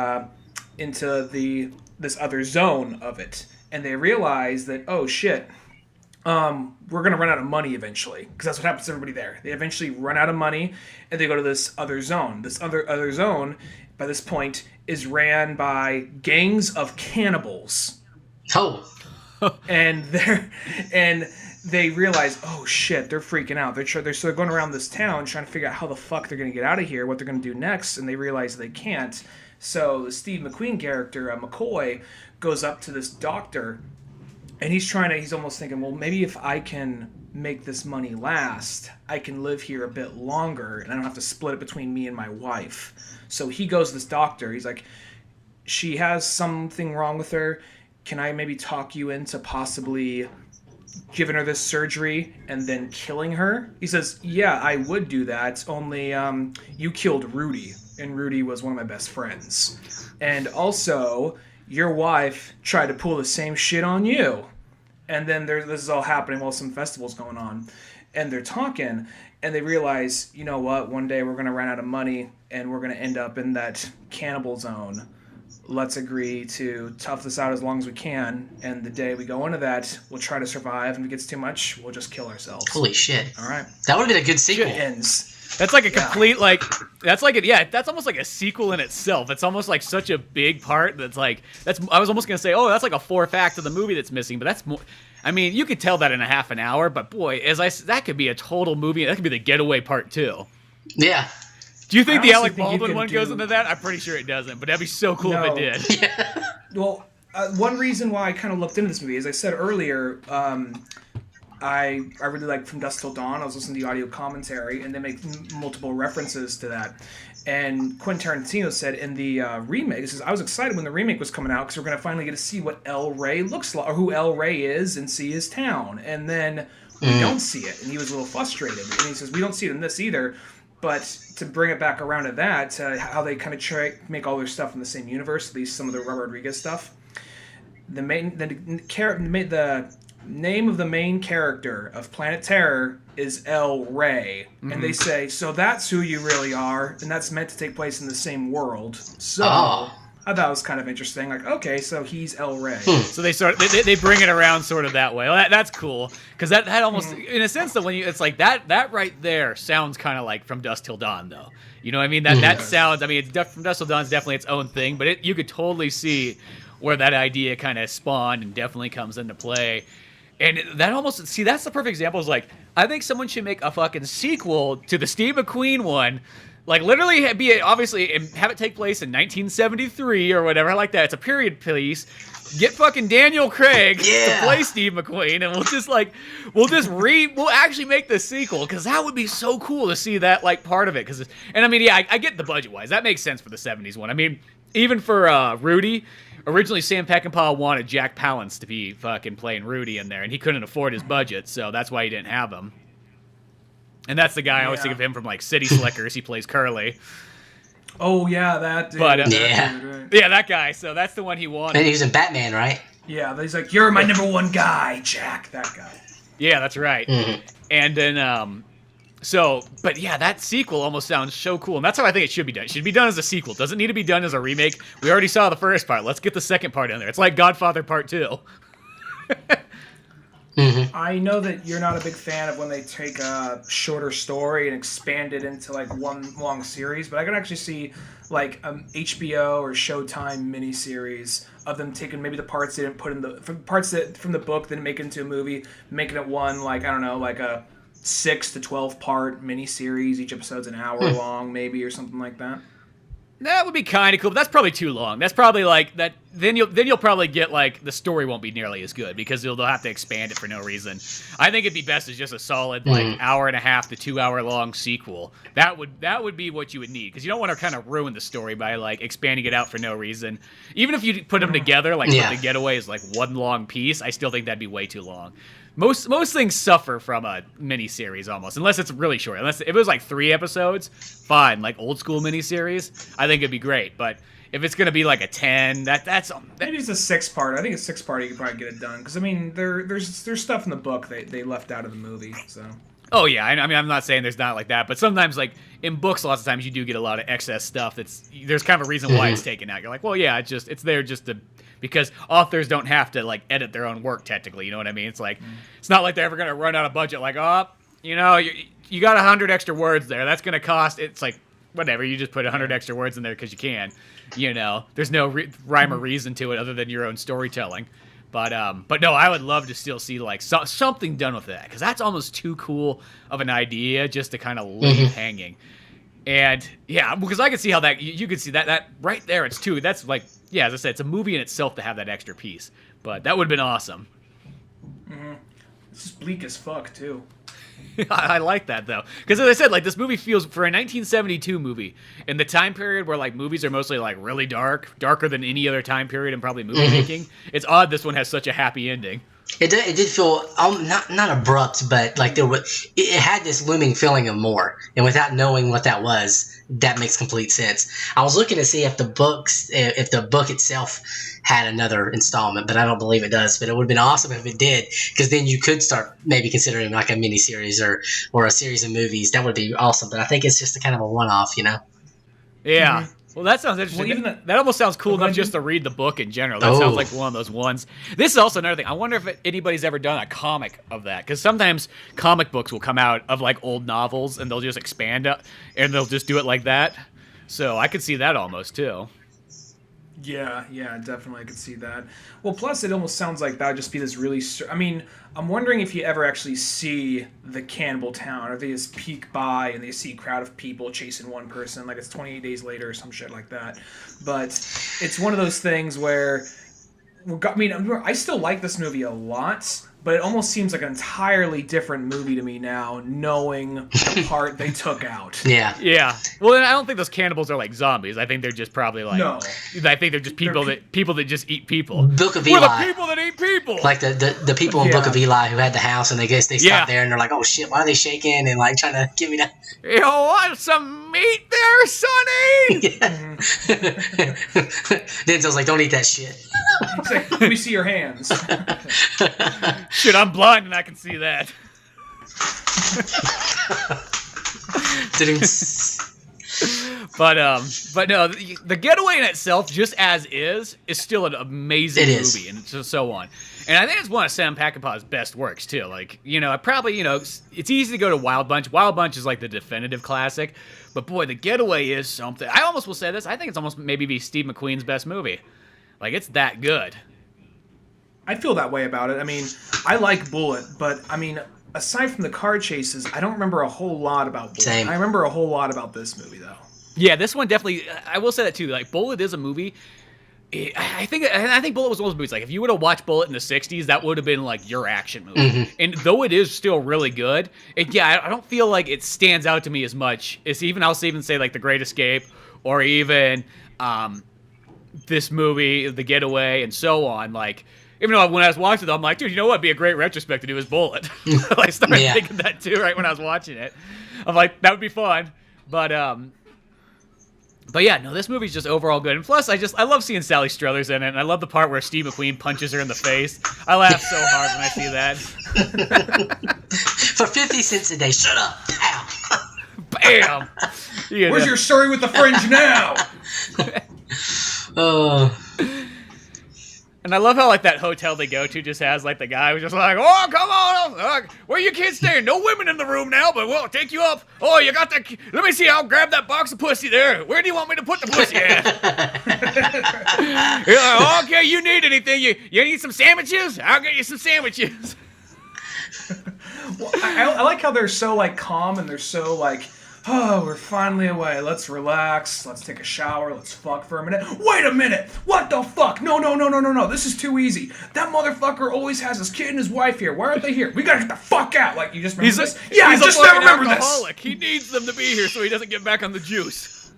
other zone of it. And they realize that, oh shit, we're gonna run out of money eventually, because that's what happens to everybody there. They eventually run out of money, and they go to this other zone. This other zone, by this point, is ran by gangs of cannibals. Oh. And they realize, oh shit, they're freaking out. They're going around this town trying to figure out how the fuck they're gonna get out of here, what they're gonna do next, and they realize they can't. So the Steve McQueen character, McCoy, goes up to this doctor, and he's almost thinking, well, maybe if I can make this money last, I can live here a bit longer, and I don't have to split it between me and my wife. So he goes to this doctor. He's like, she has something wrong with her. Can I maybe talk you into possibly giving her this surgery and then killing her? He says, yeah, I would do that, only you killed Rudy, and Rudy was one of my best friends. And also, your wife tried to pull the same shit on you. And then this is all happening while some festival's going on. And they're talking, and they realize, you know what, one day we're going to run out of money, and we're going to end up in that cannibal zone. let's agree to tough this out as long as we can, and the day we go into that, we'll try to survive, and if it gets too much, we'll just kill ourselves. Holy shit. All right. That would have been a good sequel. It ends. That's like a complete, that's almost like a sequel in itself. It's almost like such a big part that's like, I was almost going to say, oh, that's like a fourth act of the movie that's missing, but that's more, I mean, you could tell that in a half an hour, but boy, that could be a total movie. That could be the Getaway Part 2. Yeah. Do you think the Alec think Baldwin one goes into that? I'm pretty sure it doesn't, but that'd be so cool if it did. Yeah. Well, one reason why I kind of looked into this movie, as I said earlier, I really like From Dusk Till Dawn. I was listening to the audio commentary, and they make multiple references to that. And Quentin Tarantino said in the remake, he says, I was excited when the remake was coming out because we're going to finally get to see what El Rey looks like, or who El Rey is, and see his town. And then we don't see it, and he was a little frustrated. And he says, we don't see it in this either. But to bring it back around to that, how they kind of make all their stuff in the same universe, at least some of the Robert Rodriguez stuff. The name of the main character of Planet Terror is El Rey. And they say, so that's who you really are, and that's meant to take place in the same world. So I thought it was kind of interesting. Like, okay, so he's El Rey. So they bring it around sort of that way. Well, that's cool, because that almost, in a sense, that when it's like that right there sounds kind of like From Dusk Till Dawn, though. You know what I mean? That sounds, I mean, From Dusk Till Dawn is definitely its own thing, but you could totally see where that idea kind of spawned and definitely comes into play. And that almost, see, that's the perfect example. Is like, I think someone should make a fucking sequel to the Steve McQueen one. Like, literally have it take place in 1973 or whatever like that. It's a period piece. Get fucking Daniel Craig to play Steve McQueen, and we'll actually make the sequel, because that would be so cool to see that, like, part of it. And I mean, yeah, I get the budget-wise. That makes sense for the 70s one. I mean, even for Rudy, originally Sam Peckinpah wanted Jack Palance to be fucking playing Rudy in there, and he couldn't afford his budget, so that's why he didn't have him. And that's the guy I always think of him from, like, City Slickers. He plays Curly. Oh, yeah, that dude. But, right. Yeah, that guy. So that's the one he wanted. And he was in Batman, right? Yeah, he's like, you're my number one guy, Jack. That guy. Yeah, that's right. Mm-hmm. And then, but yeah, that sequel almost sounds so cool. And that's how I think it should be done. It should be done as a sequel. It doesn't need to be done as a remake. We already saw the first part. Let's get the second part in there. It's like Godfather Part 2. Mm-hmm. I know that you're not a big fan of when they take a shorter story and expand it into like one long series, but I can actually see like HBO or Showtime miniseries of them taking maybe the parts they didn't put in from the book, then make it into a movie, making it one, like, I don't know, like a 6 to 12 part miniseries. Each episode's an hour long, maybe, or something like that. That would be kind of cool, but that's probably too long. That's probably like that. Then you'll probably get, like, the story won't be nearly as good because they'll have to expand it for no reason. I think it'd be best as just a solid like hour and a half to 2 hour long sequel. That would be what you would need, because you don't want to kind of ruin the story by like expanding it out for no reason. Even if you put them together, like The Getaway is like one long piece, I still think that'd be way too long. Most things suffer from a miniseries almost, unless it's really short. Unless if it was like 3 episodes, fine, like old school miniseries, I think it'd be great. But if it's gonna be like a 10, that's maybe it's a 6-part. I think a 6-part you could probably get it done, because I mean there's stuff in the book they left out of the movie. So. Oh yeah, I mean I'm not saying there's not like that, but sometimes like in books, lots of times you do get a lot of excess stuff. There's kind of a reason why it's taken out. You're like, well, yeah, it's there just to. Because authors don't have to like edit their own work technically, you know what I mean? It's like it's not like they're ever gonna run out of budget. Like, you got 100 extra words there. That's gonna cost. It's like whatever. You just put 100 extra words in there because you can. There's no rhyme or reason to it other than your own storytelling. But no, I would love to still see like something done with that, because that's almost too cool of an idea just to kind of leave hanging. And yeah, because I could see how that you could see that right there. It's too. That's like. Yeah, as I said, it's a movie in itself to have that extra piece. But that would have been awesome. It's just bleak as fuck, too. I like that, though. Because as I said, like, this movie feels, for a 1972 movie, in the time period where, like, movies are mostly, like, really darker than any other time period in probably movie making, it's odd this one has such a happy ending. It did feel not abrupt, but like it had this looming feeling of more, and without knowing what that was, that makes complete sense. I was looking to see if the book itself had another installment, but I don't believe it does. But it would have been awesome if it did, because then you could start maybe considering like a miniseries or a series of movies. That would be awesome. But I think it's just a kind of a one-off, Yeah. Well, that sounds interesting. Well, that almost sounds cool enough just to read the book in general. That sounds like one of those ones. This is also another thing. I wonder if anybody's ever done a comic of that. Because sometimes comic books will come out of like old novels and they'll just expand it and they'll just do it like that. So I could see that almost too. Yeah, definitely I could see that. Well, plus it almost sounds like that would just be this really... I mean, I'm wondering if you ever actually see the cannibal town, or they just peek by and they see a crowd of people chasing one person, like it's 28 Days Later or some shit like that. But it's one of those things where... I mean, I still like this movie a lot, but it almost seems like an entirely different movie to me now, knowing the part they took out. Yeah. Yeah. Well, I don't think those cannibals are like zombies. I think they're just probably like... No. I think they're just people that just eat people. Book of Eli. We're the people that eat people. Like the people in Book of Eli who had the house, and they stop there and they're like, oh shit, why are they shaking? And like trying to give me that. You want some meat there, Sonny? Yeah. Denzel's like, don't eat that shit. He's like, let me see your hands. Shit, I'm blind and I can see that. But no, the Getaway in itself, just as is still an amazing movie, and just so on. And I think it's one of Sam Peckinpah's best works too. Like, it's easy to go to Wild Bunch. Wild Bunch is like the definitive classic, but boy, the Getaway is something. I almost will say this. I think it's almost maybe be Steve McQueen's best movie. Like, it's that good. I feel that way about it. I mean, I like Bullet, but I mean, aside from the car chases, I don't remember a whole lot about Bullet. Same. I remember a whole lot about this movie, though. Yeah, this one definitely. I will say that too. Like, Bullet is a movie. I think Bullet was one of those movies. Like, if you would have watched Bullet in the '60s, that would have been like your action movie. Mm-hmm. And though it is still really good, I don't feel like it stands out to me as much as I'll even say like The Great Escape, or even this movie, The Getaway, and so on. Like, even though when I was watching it, I'm like, dude, you know what? It'd be a great retrospect to do his Bullet. I started thinking that too, right when I was watching it. I'm like, that would be fun. But yeah, no, this movie's just overall good. And plus, I love seeing Sally Struthers in it. And I love the part where Steve McQueen punches her in the face. I laugh so hard when I see that. For 50 cents a day, shut up. Ow. Bam. Where's your story with the fringe now? And I love how, like, that hotel they go to just has, like, the guy who's just like, oh, come on, where you kids staying? No women in the room now, but we'll take you up. Oh, you got the, let me see, I'll grab that box of pussy there. Where do you want me to put the pussy at? You're like, okay, you need anything? You need some sandwiches? I'll get you some sandwiches. Well, I like how they're so, like, calm, and they're so, like, oh, we're finally away. Let's relax. Let's take a shower. Let's fuck for a minute. Wait a minute. What the fuck? No. This is too easy. That motherfucker always has his kid and his wife here. Why aren't they here? We gotta get the fuck out. Like, you just remember this? Yeah, I just now remember alcoholic. He needs them to be here so he doesn't get back on the juice.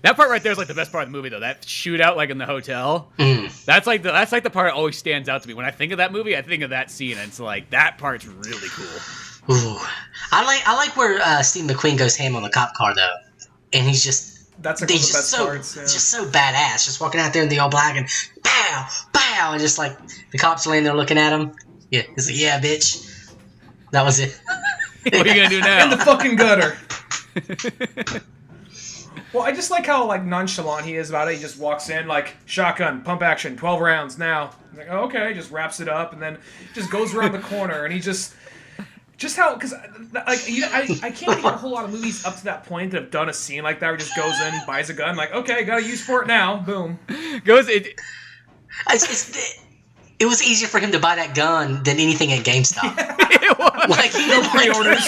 That part right there is like the best part of the movie, though. That shootout, like in the hotel. That's like the part that always stands out to me when I think of that movie. I think of that scene, and it's like that part's really cool. Ooh, I like where Steve McQueen goes ham on the cop car though, and he's just that's like one of the best parts. Yeah. Just so badass, just walking out there in the all black and pow, pow, and just like the cops laying there looking at him. Yeah, he's like, yeah, bitch. That was it. What are you gonna do now? In the fucking gutter. Well, I just like how like nonchalant he is about it. He just walks in like shotgun, pump action, 12 rounds now. I'm like, oh, okay, just wraps it up and then just goes around the corner and he just how because like I can't think of a whole lot of movies up to that point that have done a scene like that where he just goes in, buys a gun, like okay, gotta use for it now, boom. It was easier for him to buy that gun than anything at GameStop. It was. Like no pre-orders.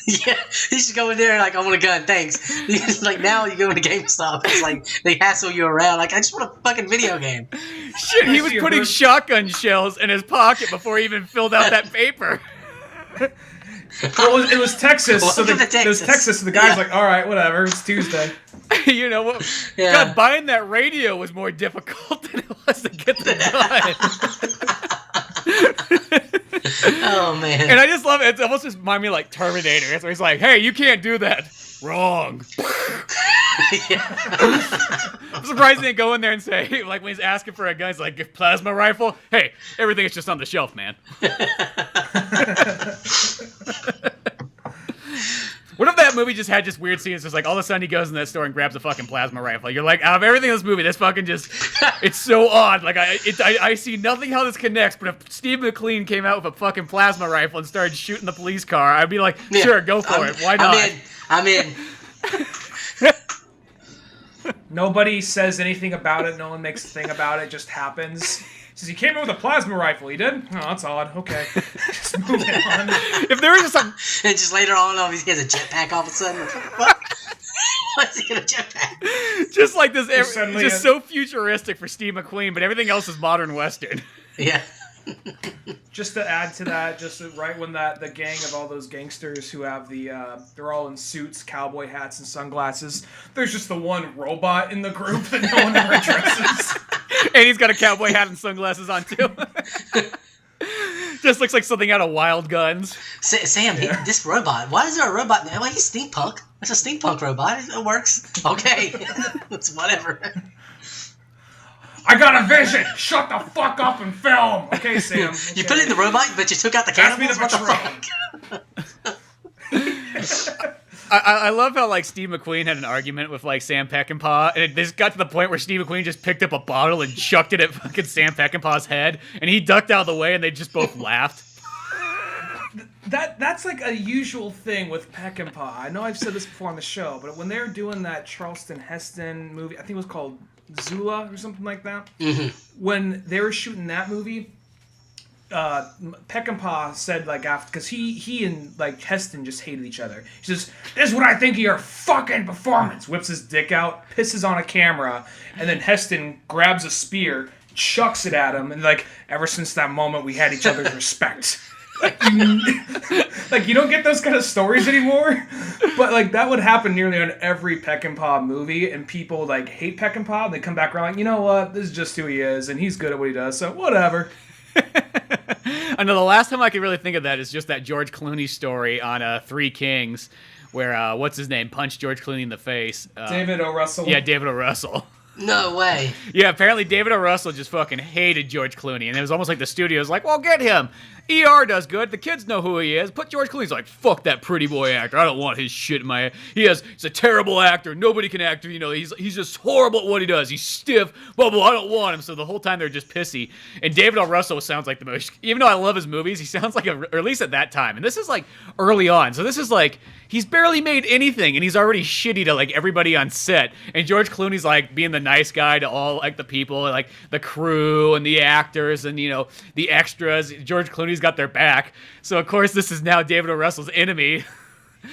Yeah, he should go in there and like, I want a gun, thanks. Like now you go into GameStop, it's like they hassle you around. Like I just want a fucking video game. Shit, he was putting shotgun shells in his pocket before he even filled out that paper. Well, it was Texas, so it was Texas. So the guy's like, all right, whatever, it's Tuesday. You know what? Yeah. God, buying that radio was more difficult than it was to get the gun. Oh man! And I just love it. It almost just reminds me of like Terminator. That's where he's like, "Hey, you can't do that. Wrong." I'm surprised he didn't go in there and say, like when he's asking for a gun, he's like, "Plasma rifle." Hey, everything is just on the shelf, man. What if that movie just had just weird scenes? Just like all of a sudden he goes in that store and grabs a fucking plasma rifle. You're like, out of everything in this movie, this fucking just, it's so odd. Like I see nothing how this connects. But if Steve McQueen came out with a fucking plasma rifle and started shooting the police car, I'd be like, sure, go for it. Why not? I'm in. Nobody says anything about it. No one makes a thing about it. It just happens. Says he came in with a plasma rifle. He did? Oh, that's odd. Okay. Just moving on. If there was just some... And just later on, he has a jetpack all of a sudden. What? What's he gonna jetpack? Just like this, just so futuristic for Steve McQueen, but everything else is modern Western. Yeah. Just to add to that, just right when the gang of all those gangsters who have they're all in suits, cowboy hats, and sunglasses. There's just the one robot in the group that no one ever addresses. And he's got a cowboy hat and sunglasses on too. Just looks like something out of Wild Guns. Sam, this robot. Why is there a robot now? Well, he's steampunk. It's a steampunk robot. It works. Okay, it's whatever. I got a vision! Shut the fuck up and film! Okay, Sam. Okay. You put it in the robot, but you took out the cannibals? What the fuck? I love how, like, Steve McQueen had an argument with, like, Sam Peckinpah, and it got to the point where Steve McQueen just picked up a bottle and chucked it at fucking Sam Peckinpah's head, and he ducked out of the way, and they just both laughed. That's like a usual thing with Peckinpah. I know I've said this before on the show, but when they were doing that Charleston Heston movie, I think it was called Zula or something like that. Mm-hmm. When they were shooting that movie, Peckinpah said, like, after, because he and like Heston just hated each other. He says, "This is what I think of your fucking performance." Whips his dick out, pisses on a camera, and then Heston grabs a spear, chucks it at him, and like, ever since that moment, we had each other's respect. Like, you don't get those kind of stories anymore, but like that would happen nearly on every Peckinpah movie, and people like hate Peckinpah, and they come back around like, you know what, this is just who he is, and he's good at what he does, so whatever. I know the last time I could really think of that is just that George Clooney story on Three Kings, where what's his name punched George Clooney in the face. David O. Russell. Yeah, David O. Russell. No way. Yeah, apparently David O. Russell just fucking hated George Clooney, and it was almost like the studio's like, well, get him. ER does good. The kids know who he is. Put George Clooney's like, fuck that pretty boy actor. I don't want his shit in my head. He's a terrible actor. Nobody can act. You know, he's just horrible at what he does. He's stiff. Blah, blah. I don't want him. So the whole time they're just pissy. And David O. Russell sounds like the most, even though I love his movies, he sounds like or at least at that time. And this is like early on. So this is like, he's barely made anything, and he's already shitty to like everybody on set. And George Clooney's like being the nice guy to all like the people, like the crew and the actors and, you know, the extras. George Clooney's got their back. So of course this is now David O. Russell's enemy.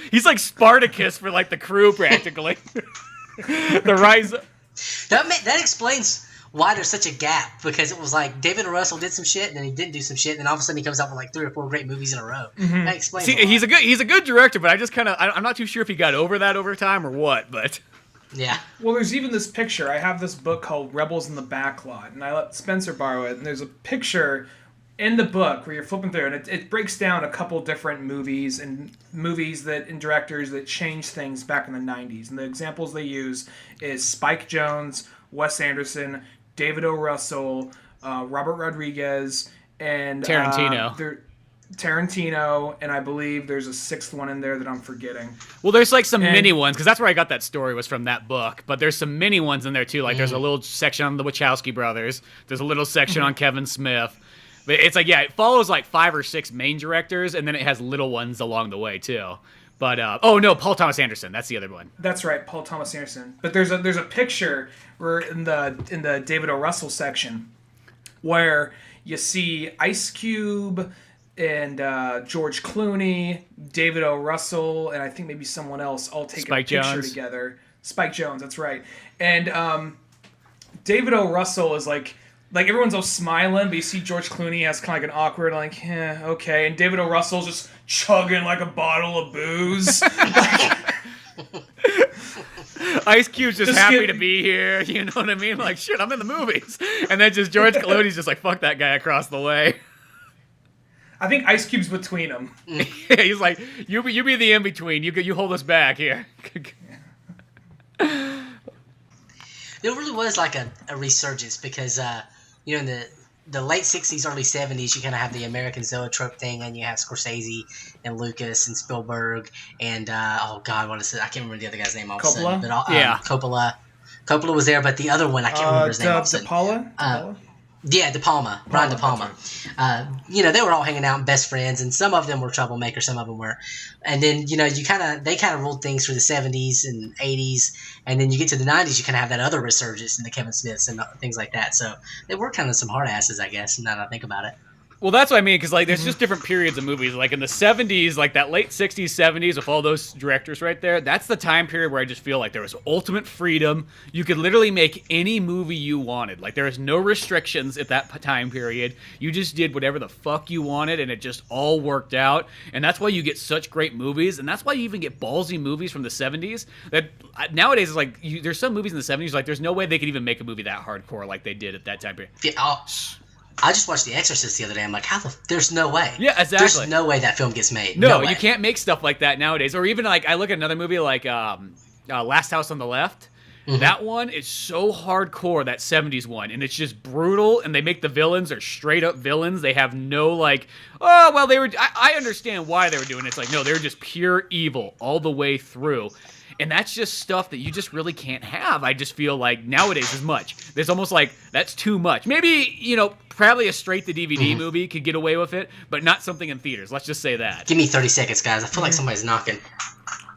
He's like Spartacus for like the crew practically. The rise. That explains why there's such a gap, because it was like David O. Russell did some shit and then he didn't do some shit, and then all of a sudden he comes out with like 3 or 4 great movies in a row. Mm-hmm. That explains. See, he's a good director, but I just I'm not too sure if he got over that over time or what, but. Yeah. Well, there's even this picture. I have this book called Rebels in the Backlot, and I let Spencer borrow it. And there's a picture in the book where you're flipping through, and it breaks down a couple different movies and directors that changed things back in the 90s. And the examples they use is Spike Jonze, Wes Anderson, David O. Russell, Robert Rodriguez, and Tarantino. Tarantino, and I believe there's a 6th one in there that I'm forgetting. Well, there's like some mini ones, because that's where I got that story, was from that book. But there's some mini ones in there too. Like there's a little section on the Wachowski brothers. There's a little section on Kevin Smith. But it's like, yeah, it follows like 5 or 6 main directors, and then it has little ones along the way too. But oh no, Paul Thomas Anderson. That's the other one. That's right, Paul Thomas Anderson. But there's a picture where in the David O. Russell section where you see Ice Cube and George Clooney, David O. Russell, and I think maybe someone else all take a picture together. Spike Jonze, that's right. And David O. Russell is like everyone's all smiling, but you see George Clooney has kind of like an awkward, like, okay. And David O. Russell's just chugging like a bottle of booze. Ice Cube's just happy to be here, you know what I mean? Like, shit, I'm in the movies. And then just George Clooney's just like, fuck that guy across the way. I think Ice Cube's between them. Yeah, he's like, you be the in-between. You hold us back here. There really was like a resurgence, because you know, in the late 60s, early 70s, you kind of have the American Zoetrope thing, and you have Scorsese and Lucas and Spielberg and oh god, what is it? I can't remember the other guy's name. All of a sudden, but Coppola. Coppola was there, but the other one I can't remember his name. De Palma. Yeah, De Palma, Brian De Palma. They were all hanging out and best friends, and some of them were troublemakers, some of them were. And then, they kind of ruled things through the 70s and 80s, and then you get to the 90s, you kind of have that other resurgence in the Kevin Smiths and things like that. So they were kind of some hard asses, I guess, now that I think about it. Well, that's what I mean, because there's just different periods of movies. Like in the 70s, like that late 60s, 70s, with all those directors right there, that's the time period where I just feel like there was ultimate freedom. You could literally make any movie you wanted. Like there was no restrictions at that time period. You just did whatever the fuck you wanted, and it just all worked out. And that's why you get such great movies, and that's why you even get ballsy movies from the 70s. That nowadays is like there's some movies in the 70s like there's no way they could even make a movie that hardcore like they did at that time period. Yeah, I just watched The Exorcist the other day. I'm like, there's no way. Yeah, exactly. There's no way that film gets made. No, you can't make stuff like that nowadays. Or even like I look at another movie like Last House on the Left. Mm-hmm. That one is so hardcore, that 70s one, and it's just brutal, and they make the villains are straight up villains. They have no they were I understand why they were doing it. It's like, no, they were just pure evil all the way through. And that's just stuff that you just really can't have. I just feel like nowadays is much. There's almost like, that's too much. Maybe, probably a straight-to-DVD movie could get away with it, but not something in theaters. Let's just say that. Give me 30 seconds, guys. I feel like somebody's knocking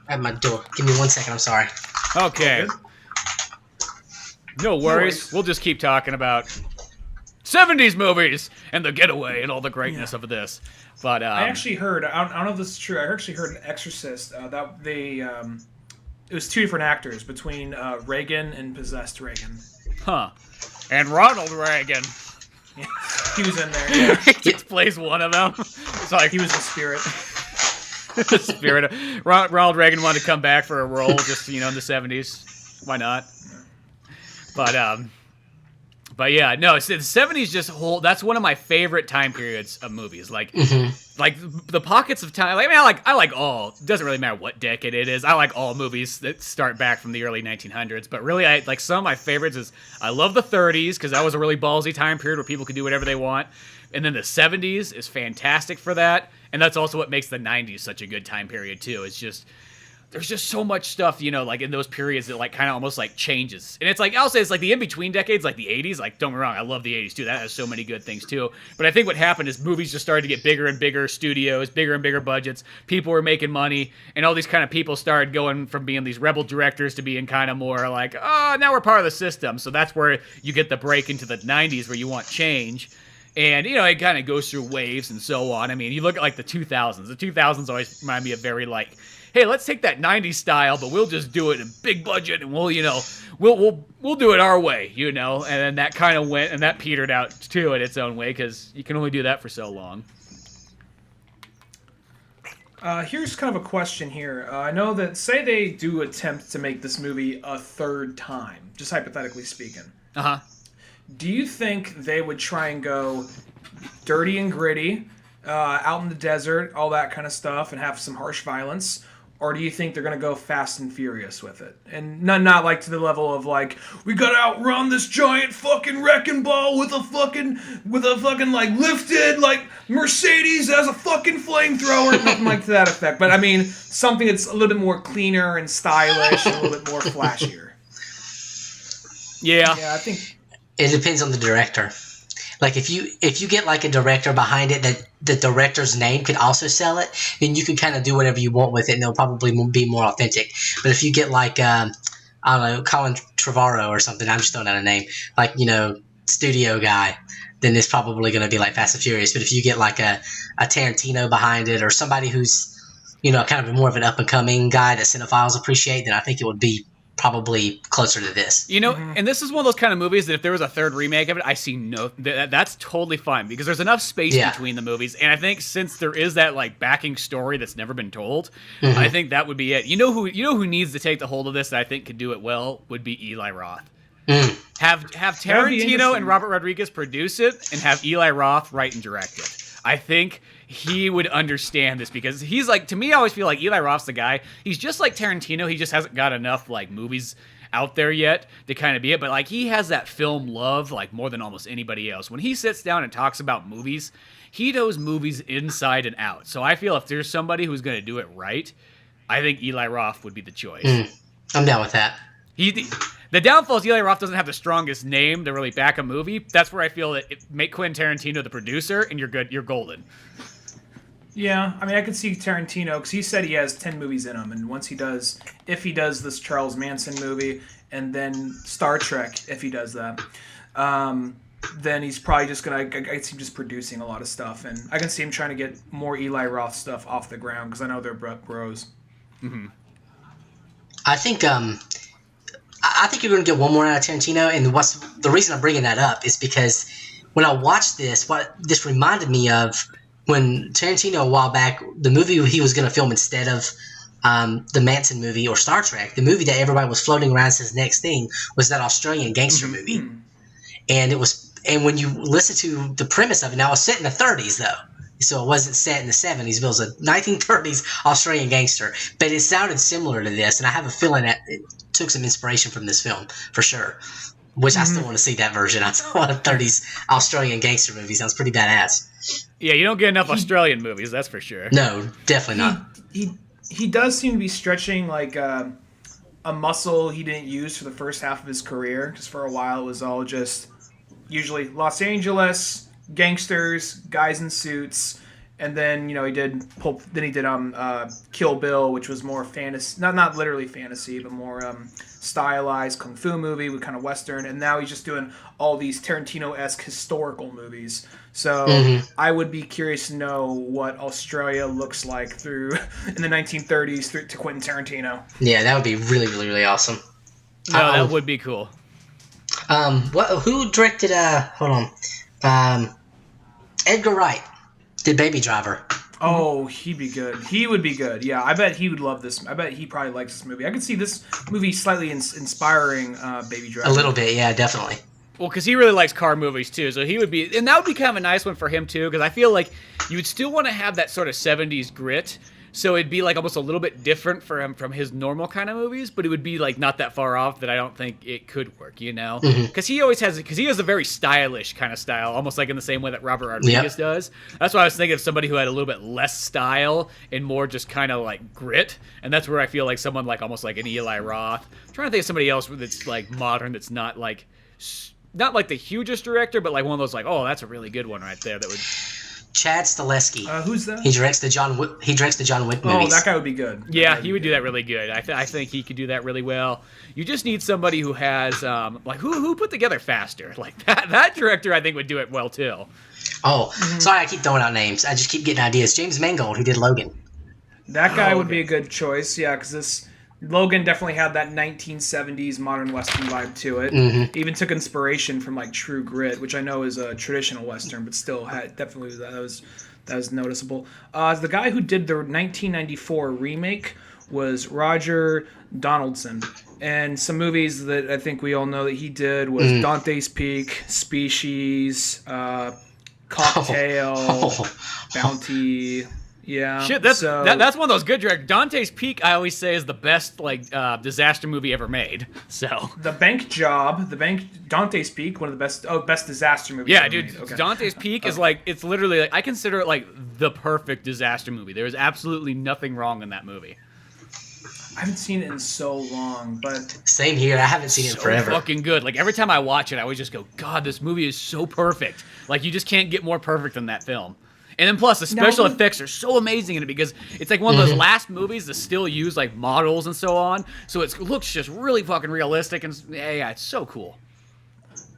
at my door. Give me 1 second. I'm sorry. Okay. No worries. We'll just keep talking about 70s movies and The Getaway and all the greatness of this. But I actually heard, I don't know if this is true, I actually heard an Exorcist that they... it was two different actors between Reagan and possessed Reagan. Huh. And Ronald Reagan. Yeah, he was in there, yeah. He just plays one of them. It's like he was the spirit. The spirit. Ronald Reagan wanted to come back for a role just, in the 70s. Why not? But yeah, no, it's the 70s just that's one of my favorite time periods of movies. Like, like the pockets of time. I like all. It doesn't really matter what decade it is. I like all movies that start back from the early 1900s. But really, I like some of my favorites is I love the 30s because that was a really ballsy time period where people could do whatever they want. And then the 70s is fantastic for that. And that's also what makes the 90s such a good time period too. It's just there's just so much stuff, like in those periods that like kind of almost like changes. And it's like, I'll say it's like the in-between decades, like the 80s. Like, don't get me wrong, I love the 80s too. That has so many good things too. But I think what happened is movies just started to get bigger and bigger studios, bigger and bigger budgets. People were making money. And all these kind of people started going from being these rebel directors to being kind of more like, oh, now we're part of the system. So that's where you get the break into the 90s where you want change. And, it kind of goes through waves and so on. I mean, you look at like the 2000s. The 2000s always remind me of very like, hey, let's take that 90s style, but we'll just do it in big budget, and we'll do it our way, And then that kind of went, and that petered out too in its own way, because you can only do that for so long. Here's kind of a question here. I know that, say they do attempt to make this movie a third time, just hypothetically speaking. Uh-huh. Do you think they would try and go dirty and gritty, out in the desert, all that kind of stuff, and have some harsh violence? Or do you think they're going to go fast and furious with it? And not like to the level of like, we got to outrun this giant fucking wrecking ball with a fucking like lifted like Mercedes as a fucking flamethrower, nothing like to that effect. But I mean, something that's a little bit more cleaner and stylish and a little bit more flashier. Yeah. Yeah, I think it depends on the director. Like if you get like a director behind it that the director's name could also sell it, then you can kind of do whatever you want with it, and it'll probably be more authentic. But if you get like I don't know, Colin Trevorrow or something, I'm just throwing out a name, like studio guy, then it's probably going to be like Fast and Furious. But if you get like a Tarantino behind it, or somebody who's kind of more of an up and coming guy that cinephiles appreciate, then I think it would be probably closer to this. And this is one of those kind of movies that if there was a third remake of it, I see that's totally fine, because there's enough space between the movies. And I think since there is that like backing story that's never been told, I think that would be it. You know who needs to take the hold of this that I think could do it well would be Eli Roth. Have Tarantino and Robert Rodriguez produce it, and have Eli Roth write and direct it. I think he would understand this, because he's like, to me, I always feel like Eli Roth's the guy. He's just like Tarantino. He just hasn't got enough like movies out there yet to kind of be it. But like he has that film love like more than almost anybody else. When he sits down and talks about movies, he knows movies inside and out. So I feel if there's somebody who's going to do it right, I think Eli Roth would be the choice. I'm down with that. The downfall is Eli Roth doesn't have the strongest name to really back a movie. That's where I feel that make Quentin Tarantino the producer, and you're good. You're golden. Yeah, I mean, I could see Tarantino because he said he has 10 movies in him, and if he does this Charles Manson movie, and then Star Trek, if he does that, then he's probably just gonna. I can see him just producing a lot of stuff, and I can see him trying to get more Eli Roth stuff off the ground because I know they're bros. Mm-hmm. I think you're going to get one more out of Tarantino, and the reason I'm bringing that up is because when I watched this, what this reminded me of when Tarantino a while back, the movie he was going to film instead of the Manson movie or Star Trek, the movie that everybody was floating around as his next thing was that Australian gangster movie, and when you listen to the premise of it, now it was set in the 30s though. So it wasn't set in the 70s, but it was a 1930s Australian gangster. But it sounded similar to this, and I have a feeling that it took some inspiration from this film, for sure. Which I still want to see that version. I still want a 30s Australian gangster movie. Sounds pretty badass. Yeah, you don't get enough Australian movies, that's for sure. No, definitely not. He does seem to be stretching like a muscle he didn't use for the first half of his career. Because for a while it was all just usually Los Angeles, gangsters, guys in suits, and then he did Kill Bill, which was more fantasy, not literally fantasy, but more stylized kung fu movie with kind of western. And now he's just doing all these Tarantino-esque historical movies. So I would be curious to know what Australia looks like in the 1930s through to Quentin Tarantino. Yeah, that would be really, really, really awesome. No, that would be cool. Who directed? Hold on. Edgar Wright did Baby Driver. Oh, he'd be good. He would be good. Yeah, I bet he would love this. I bet he probably likes this movie. I could see this movie slightly inspiring Baby Driver. A little bit, yeah, definitely. Well, because he really likes car movies too, so he would be, and that would be kind of a nice one for him too. Because I feel like you would still want to have that sort of '70s grit. So it'd be like almost a little bit different for him from his normal kind of movies, but it would be like not that far off that I don't think it could work, Because he has a very stylish kind of style, almost like in the same way that Robert Rodriguez does. That's why I was thinking of somebody who had a little bit less style and more just kind of like grit, and that's where I feel like someone like almost like an Eli Roth. I'm trying to think of somebody else that's like modern, that's not like the hugest director, but like one of those like, oh, that's a really good one right there that would. Chad Stahelski. Who's that? He directs the John Wick movies. Oh, that guy would be good. Yeah, he would do that really good. I think he could do that really well. You just need somebody who has like who put together Faster. Like that director I think would do it well too. Oh, sorry, I keep throwing out names. I just keep getting ideas. James Mangold, who did Logan. That guy would be a good choice. Yeah, because Logan definitely had that 1970s modern western vibe to it. Even took inspiration from like True Grit, which I know is a traditional western, but still definitely that was noticeable. The guy who did the 1994 remake was Roger Donaldson, and some movies that I think we all know that he did was Dante's Peak, Species, Cocktail, Bounty. Yeah, shit. That's one of those good directors. Dante's Peak, I always say, is the best like disaster movie ever made. So Dante's Peak, one of the best disaster movies. Yeah, dude. Okay. Dante's Peak is like, it's literally like, I consider it like the perfect disaster movie. There is absolutely nothing wrong in that movie. I haven't seen it in so long, but same here. I haven't seen it forever. Fucking good. Like every time I watch it, I always just go, God, this movie is so perfect. Like you just can't get more perfect than that film. And then plus the special effects are so amazing in it because it's like one of those last movies that still use like models and so on. So it looks just really fucking realistic and yeah, it's so cool.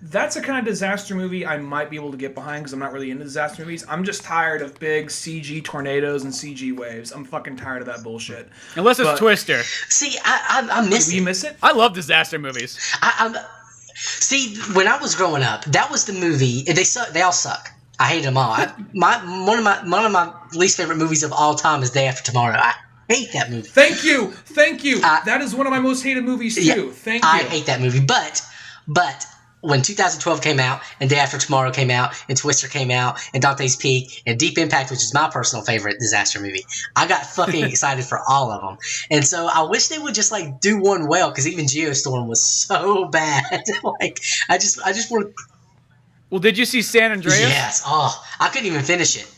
That's a kind of disaster movie I might be able to get behind because I'm not really into disaster movies. I'm just tired of big CG tornadoes and CG waves. I'm fucking tired of that bullshit. Unless it's Twister. See, I miss it. You miss it? I love disaster movies. See, when I was growing up, that was the movie. They all suck. I hate them all. One of my least favorite movies of all time is Day After Tomorrow. I hate that movie. Thank you. That is one of my most hated movies too. Yeah, Thank you. I hate that movie, but when 2012 came out, and Day After Tomorrow came out, and Twister came out, and Dante's Peak, and Deep Impact, which is my personal favorite disaster movie, I got fucking excited for all of them. And so I wish they would just like do one well, because even Geostorm was so bad. Like I just want. Well, did you see San Andreas? Yes. Oh, I couldn't even finish it.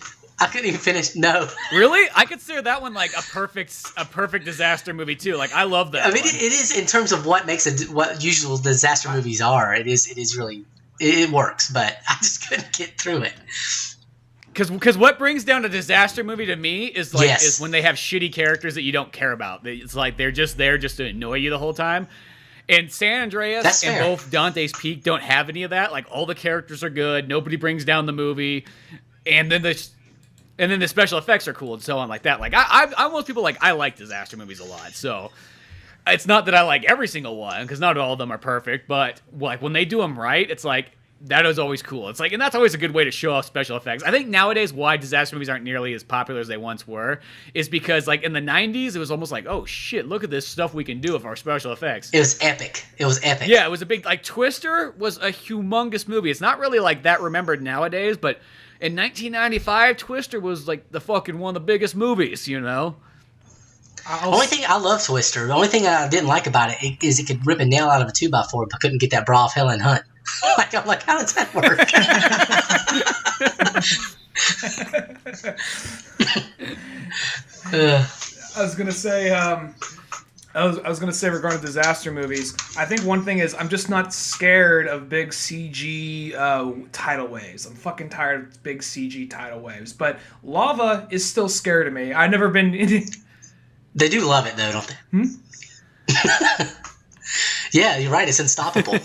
No. Really? I consider that one like a perfect disaster movie too. Like I love that. I mean, it is in terms of what makes what usual disaster movies are. It is really it works, but I just couldn't get through it. Because what brings down a disaster movie to me is like Yes. is when they have shitty characters that you don't care about. It's like they're just there just to annoy you the whole time. And San Andreas That's and fair. both Dante's Peak don't have any of that. Like all the characters are good. Nobody brings down the movie, and then the special effects are cool and so on like that. Like I'm most people like I like disaster movies a lot. So it's not that I like every single one because not all of them are perfect. But like when they do them right, it's like that is always cool. It's like, and that's always a good way to show off special effects. I think nowadays why disaster movies aren't nearly as popular as they once were is because like in the 90s it was almost like, oh shit, look at this stuff we can do with our special effects. It was epic. Yeah, it was a big like Twister was a humongous movie. It's not really like that remembered nowadays, but in 1995, Twister was like the fucking one of the biggest movies, you know? Only thing I love Twister. The only thing I didn't like about it is it could rip a nail out of a 2x4, but couldn't get that bra off Helen Hunt. I'm like, how does that work? I was gonna say, I was gonna say regarding disaster movies, I think one thing is I'm just not scared of big CG tidal waves. I'm fucking tired of big CG tidal waves. But lava is still scary to me. I've never been. They do love it though, don't they? Yeah, you're right. It's unstoppable.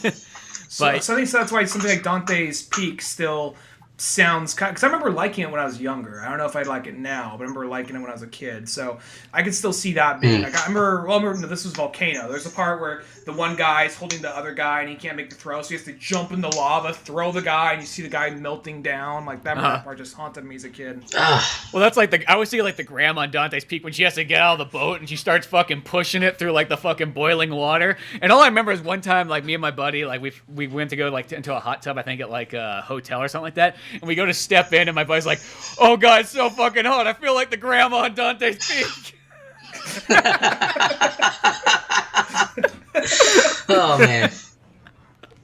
So I think that's why something like Dante's Peak still sounds kind. Because I remember liking it when I was younger. I don't know if I'd like it now, but I remember liking it when I was a kid. So I could still see that being like. I remember. Well, no, this was Volcano. There's a part where the one guy is holding the other guy and he can't make the throw, so he has to jump in the lava, throw the guy, and you see the guy melting down. Like that part just haunted me as a kid. Well, that's like I always see like the grandma on Dante's Peak when she has to get out of the boat and she starts fucking pushing it through like the fucking boiling water. And all I remember is one time like me and my buddy like we went to go like into a hot tub, I think at like a hotel or something like that, and we go to step in and my buddy's like, "Oh god, it's so fucking hot. I feel like the grandma on Dante's Peak." Oh man,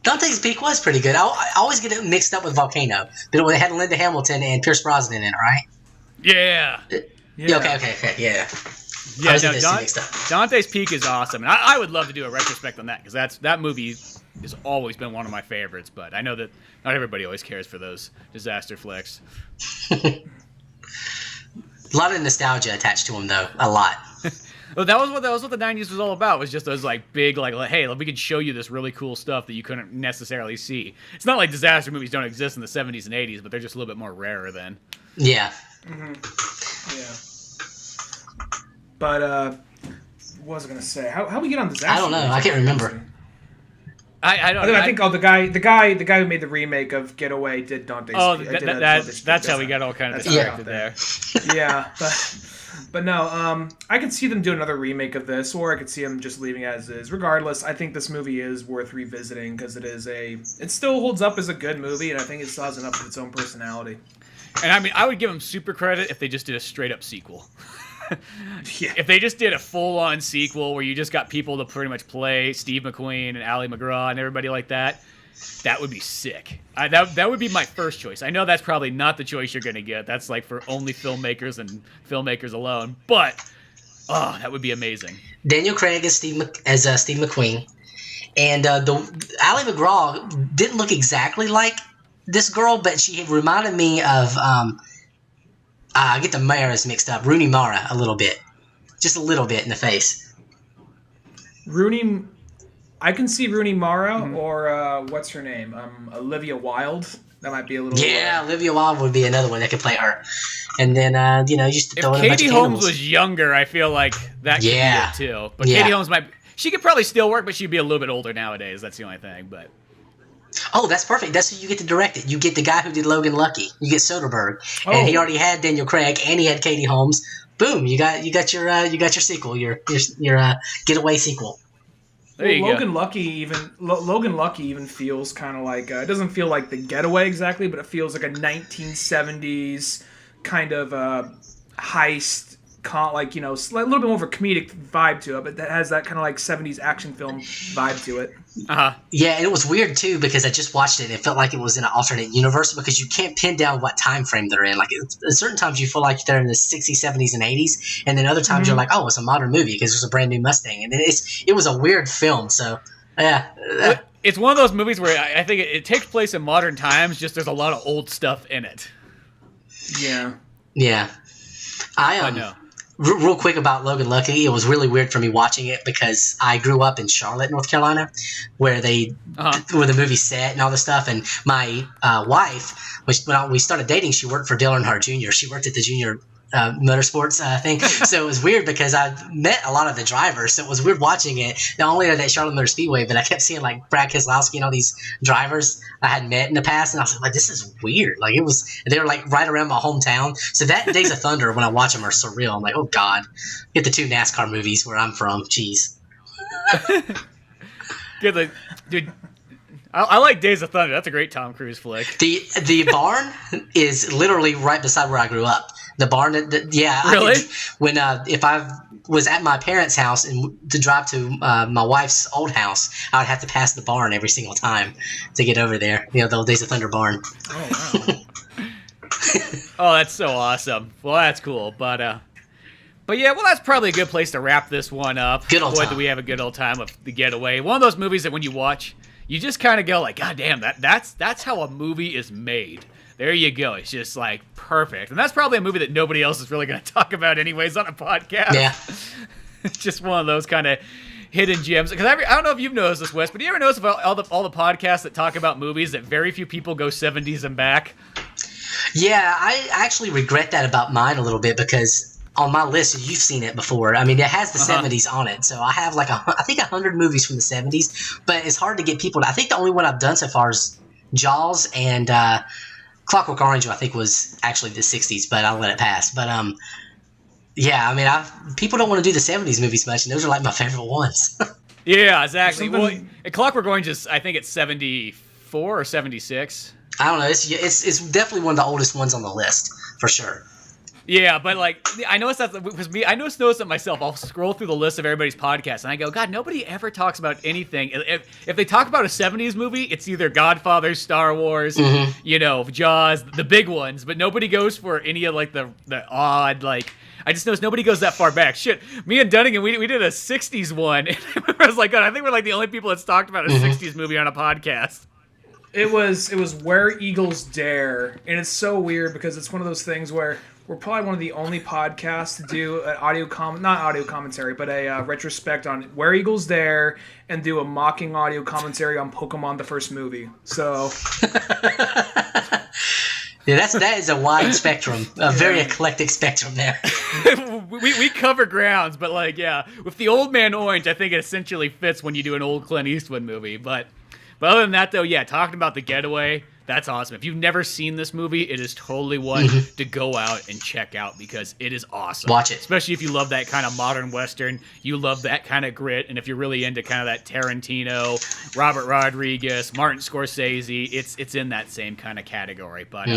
Dante's Peak was pretty good. I always get it mixed up with Volcano, but it had Linda Hamilton and Pierce Brosnan in it, right? Yeah. Yeah. Okay. Yeah. Yeah, I was no, getting those two mixed up. Dante's Peak is awesome, and I would love to do a retrospect on that because that movie has always been one of my favorites. But I know that not everybody always cares for those disaster flicks. A lot of nostalgia attached to them, though. A lot. Well, that was what the 90s was all about. Was just those like big like hey, we can show you this really cool stuff that you couldn't necessarily see. It's not like disaster movies don't exist in the 70s and 80s, but they're just a little bit more rarer then. Yeah. Yeah. But what was I gonna say? How we get on disaster? I don't know. movies? I can't remember. I don't. I think the guy who made the remake of Getaway did Dante's. Oh, Peak. that's how we got all kind of distracted there. Yeah, but no. I could see them do another remake of this, or I could see them just leaving it as is. Regardless, I think this movie is worth revisiting because it still holds up as a good movie, and I think it still has enough of its own personality. And I mean, I would give them super credit if they just did a straight up sequel. Yeah. If they just did a full-on sequel where you just got people to pretty much play Steve McQueen and Ali MacGraw and everybody like that, that would be sick. That would be my first choice. I know that's probably not the choice you're going to get. That's like for only filmmakers and filmmakers alone. But, that would be amazing. Daniel Craig as Steve McQueen. And the Ali MacGraw didn't look exactly like this girl, but she reminded me of... I get the Maras mixed up. Rooney Mara a little bit. Just a little bit in the face. I can see Rooney Mara or what's her name? Olivia Wilde. That might be a little... Yeah, Olivia Wilde would be another one that could play her. And then, just throw in a bunch of Katie cannibals. Holmes was younger, I feel like that could be it too. But Yeah. Katie Holmes she could probably still work, but she'd be a little bit older nowadays. That's the only thing, but... Oh, that's perfect. That's who you get to direct it. You get the guy who did Logan Lucky. You get Soderbergh, and he already had Daniel Craig, and he had Katie Holmes. Boom! You got your sequel. Your Getaway sequel. There you Logan go. Logan Lucky even feels kind of like it doesn't feel like The Getaway exactly, but it feels like a 1970s kind of heist, like a little bit more of a comedic vibe to it, but that has that kind of like 70s action film vibe to it. Yeah, and it was weird too because I just watched it and it felt like it was in an alternate universe because you can't pin down what time frame they're in. Like at certain times you feel like they're in the 60s, 70s, and 80s, and then other times you're like, oh, it's a modern movie because there's a brand new Mustang, and it was a weird film. So yeah, it's one of those movies where I think it takes place in modern times. Just there's a lot of old stuff in it. Yeah. I know. Real quick about Logan Lucky, it was really weird for me watching it because I grew up in Charlotte, North Carolina, where the movie's set and all this stuff. And my wife, when we started dating, she worked for Dale Earnhardt Jr. She worked at the junior motorsports thing. So it was weird because I met a lot of the drivers. So it was weird watching it. Not only at that Charlotte Motor Speedway, but I kept seeing like Brad Keselowski and all these drivers I had met in the past. And I was like, this is weird. Like they were like right around my hometown. So that Days of Thunder, when I watch them, are surreal. I'm like, oh God, get the 2 NASCAR movies where I'm from. Jeez. Good, dude. I like Days of Thunder. That's a great Tom Cruise flick. The barn is literally right beside where I grew up. The barn, Really? If I was at my parents' house and to drive to my wife's old house, I would have to pass the barn every single time to get over there. The old Days of Thunder barn. Oh wow. Oh, that's so awesome. Well, that's cool. But yeah, well, that's probably a good place to wrap this one up. Good old Boy, time. do we have a good old time of The Getaway. One of those movies that when you watch, you just kind of go like, God damn, that's how a movie is made. There you go. It's just like perfect. And that's probably a movie that nobody else is really going to talk about anyways on a podcast. Yeah. It's just one of those kind of hidden gems. Because I don't know if you've noticed this, Wes, but do you ever notice about all the podcasts that talk about movies that very few people go 70s and back? Yeah, I actually regret that about mine a little bit because on my list, you've seen it before. I mean, it has the 70s on it. So I have like I think 100 movies from the 70s, but it's hard to get people I think the only one I've done so far is Jaws and Clockwork Orange, I think, was actually the 60s, but I'll let it pass. But yeah, I mean, people don't want to do the 70s movies much, and those are like my favorite ones. Yeah, exactly. Well, Clockwork Orange is, I think it's 74 or 76. I don't know. It's definitely one of the oldest ones on the list, for sure. Yeah, but like I noticed that because I noticed that myself. I'll scroll through the list of everybody's podcast, and I go, God, nobody ever talks about anything. If they talk about a 70s movie, it's either Godfather, Star Wars, Jaws, the big ones, but nobody goes for any of like the odd like. I just noticed nobody goes that far back. Shit, me and Dunigan, we did a 60s one, and I was like, God, I think we're like the only people that's talked about a 60s movie on a podcast. It was Where Eagles Dare, and it's so weird because it's one of those things where we're probably one of the only podcasts to do an not audio commentary, but a retrospect on Where Eagles Dare and do a mocking audio commentary on Pokemon the first movie. So yeah, that is a wide spectrum, a very eclectic spectrum there. we cover grounds, but like with the Old Man Orange, I think it essentially fits when you do an old Clint Eastwood movie, But other than that, though, talking about The Getaway, that's awesome. If you've never seen this movie, it is totally one to go out and check out because it is awesome. Watch it. Especially if you love that kind of modern Western, you love that kind of grit, and if you're really into kind of that Tarantino, Robert Rodriguez, Martin Scorsese, it's in that same kind of category. But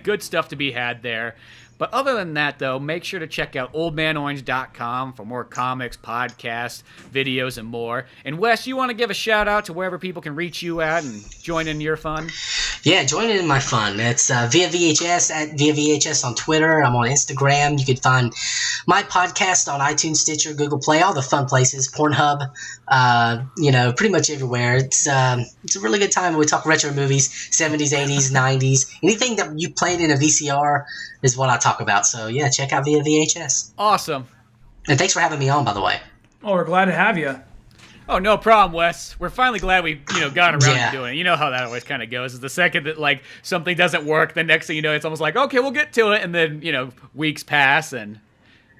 good stuff to be had there. But other than that, though, make sure to check out oldmanorange.com for more comics, podcasts, videos, and more. And Wes, you want to give a shout-out to wherever people can reach you at and join in your fun? Yeah, join in my fun. It's Via VHS at Via VHS on Twitter. I'm on Instagram. You can find my podcast on iTunes, Stitcher, Google Play, all the fun places, Pornhub, pretty much everywhere. It's a really good time. We talk retro movies, 70s, 80s, 90s. Anything that you played in a VCR is what I talk about. So, yeah, check out Via VHS. Awesome. And thanks for having me on, by the way. Oh, we're glad to have you. Oh, no problem, Wes. We're finally glad we, got around to doing it. You know how that always kind of goes. Is the second that, like, something doesn't work, the next thing you know, it's almost like, okay, we'll get to it. And then, weeks pass, and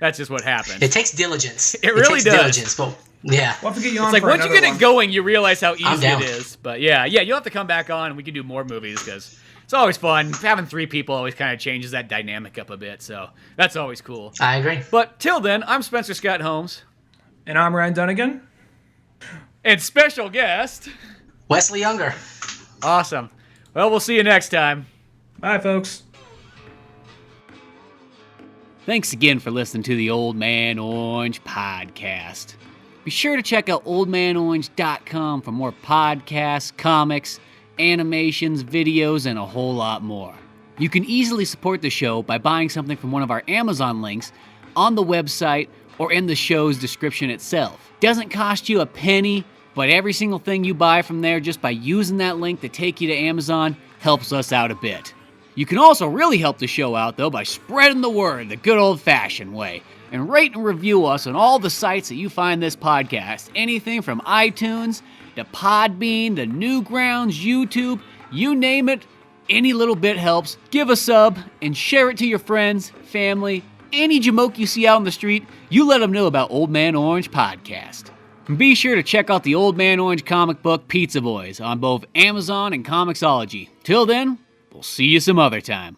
that's just what happens. It takes diligence. It really does. Diligence, but, yeah. We'll have to get you on it's like, for once you get one. it going, you realize how easy down. it is. But, yeah, you'll have to come back on, and we can do more movies, because it's always fun. Having 3 people always kind of changes that dynamic up a bit, so that's always cool. I agree. But till then, I'm Spencer Scott Holmes. And I'm Ryan Dunigan. And special guest, Wesley Younger. Awesome. Well, we'll see you next time. Bye, folks. Thanks again for listening to the Old Man Orange podcast. Be sure to check out oldmanorange.com for more podcasts, comics, animations, videos, and a whole lot more. You can easily support the show by buying something from one of our Amazon links on the website or in the show's description itself. Doesn't cost you a penny, but every single thing you buy from there just by using that link to take you to Amazon helps us out a bit. You can also really help the show out, though, by spreading the word the good old-fashioned way, and rate and review us on all the sites that you find this podcast. Anything from iTunes to Podbean to Newgrounds, YouTube, you name it, any little bit helps. Give a sub and share it to your friends, family, any jamoke you see out on the street, you let them know about Old Man Orange podcast. And be sure to check out the Old Man Orange comic book Pizza Boys on both Amazon and Comixology. Till then, we'll see you some other time.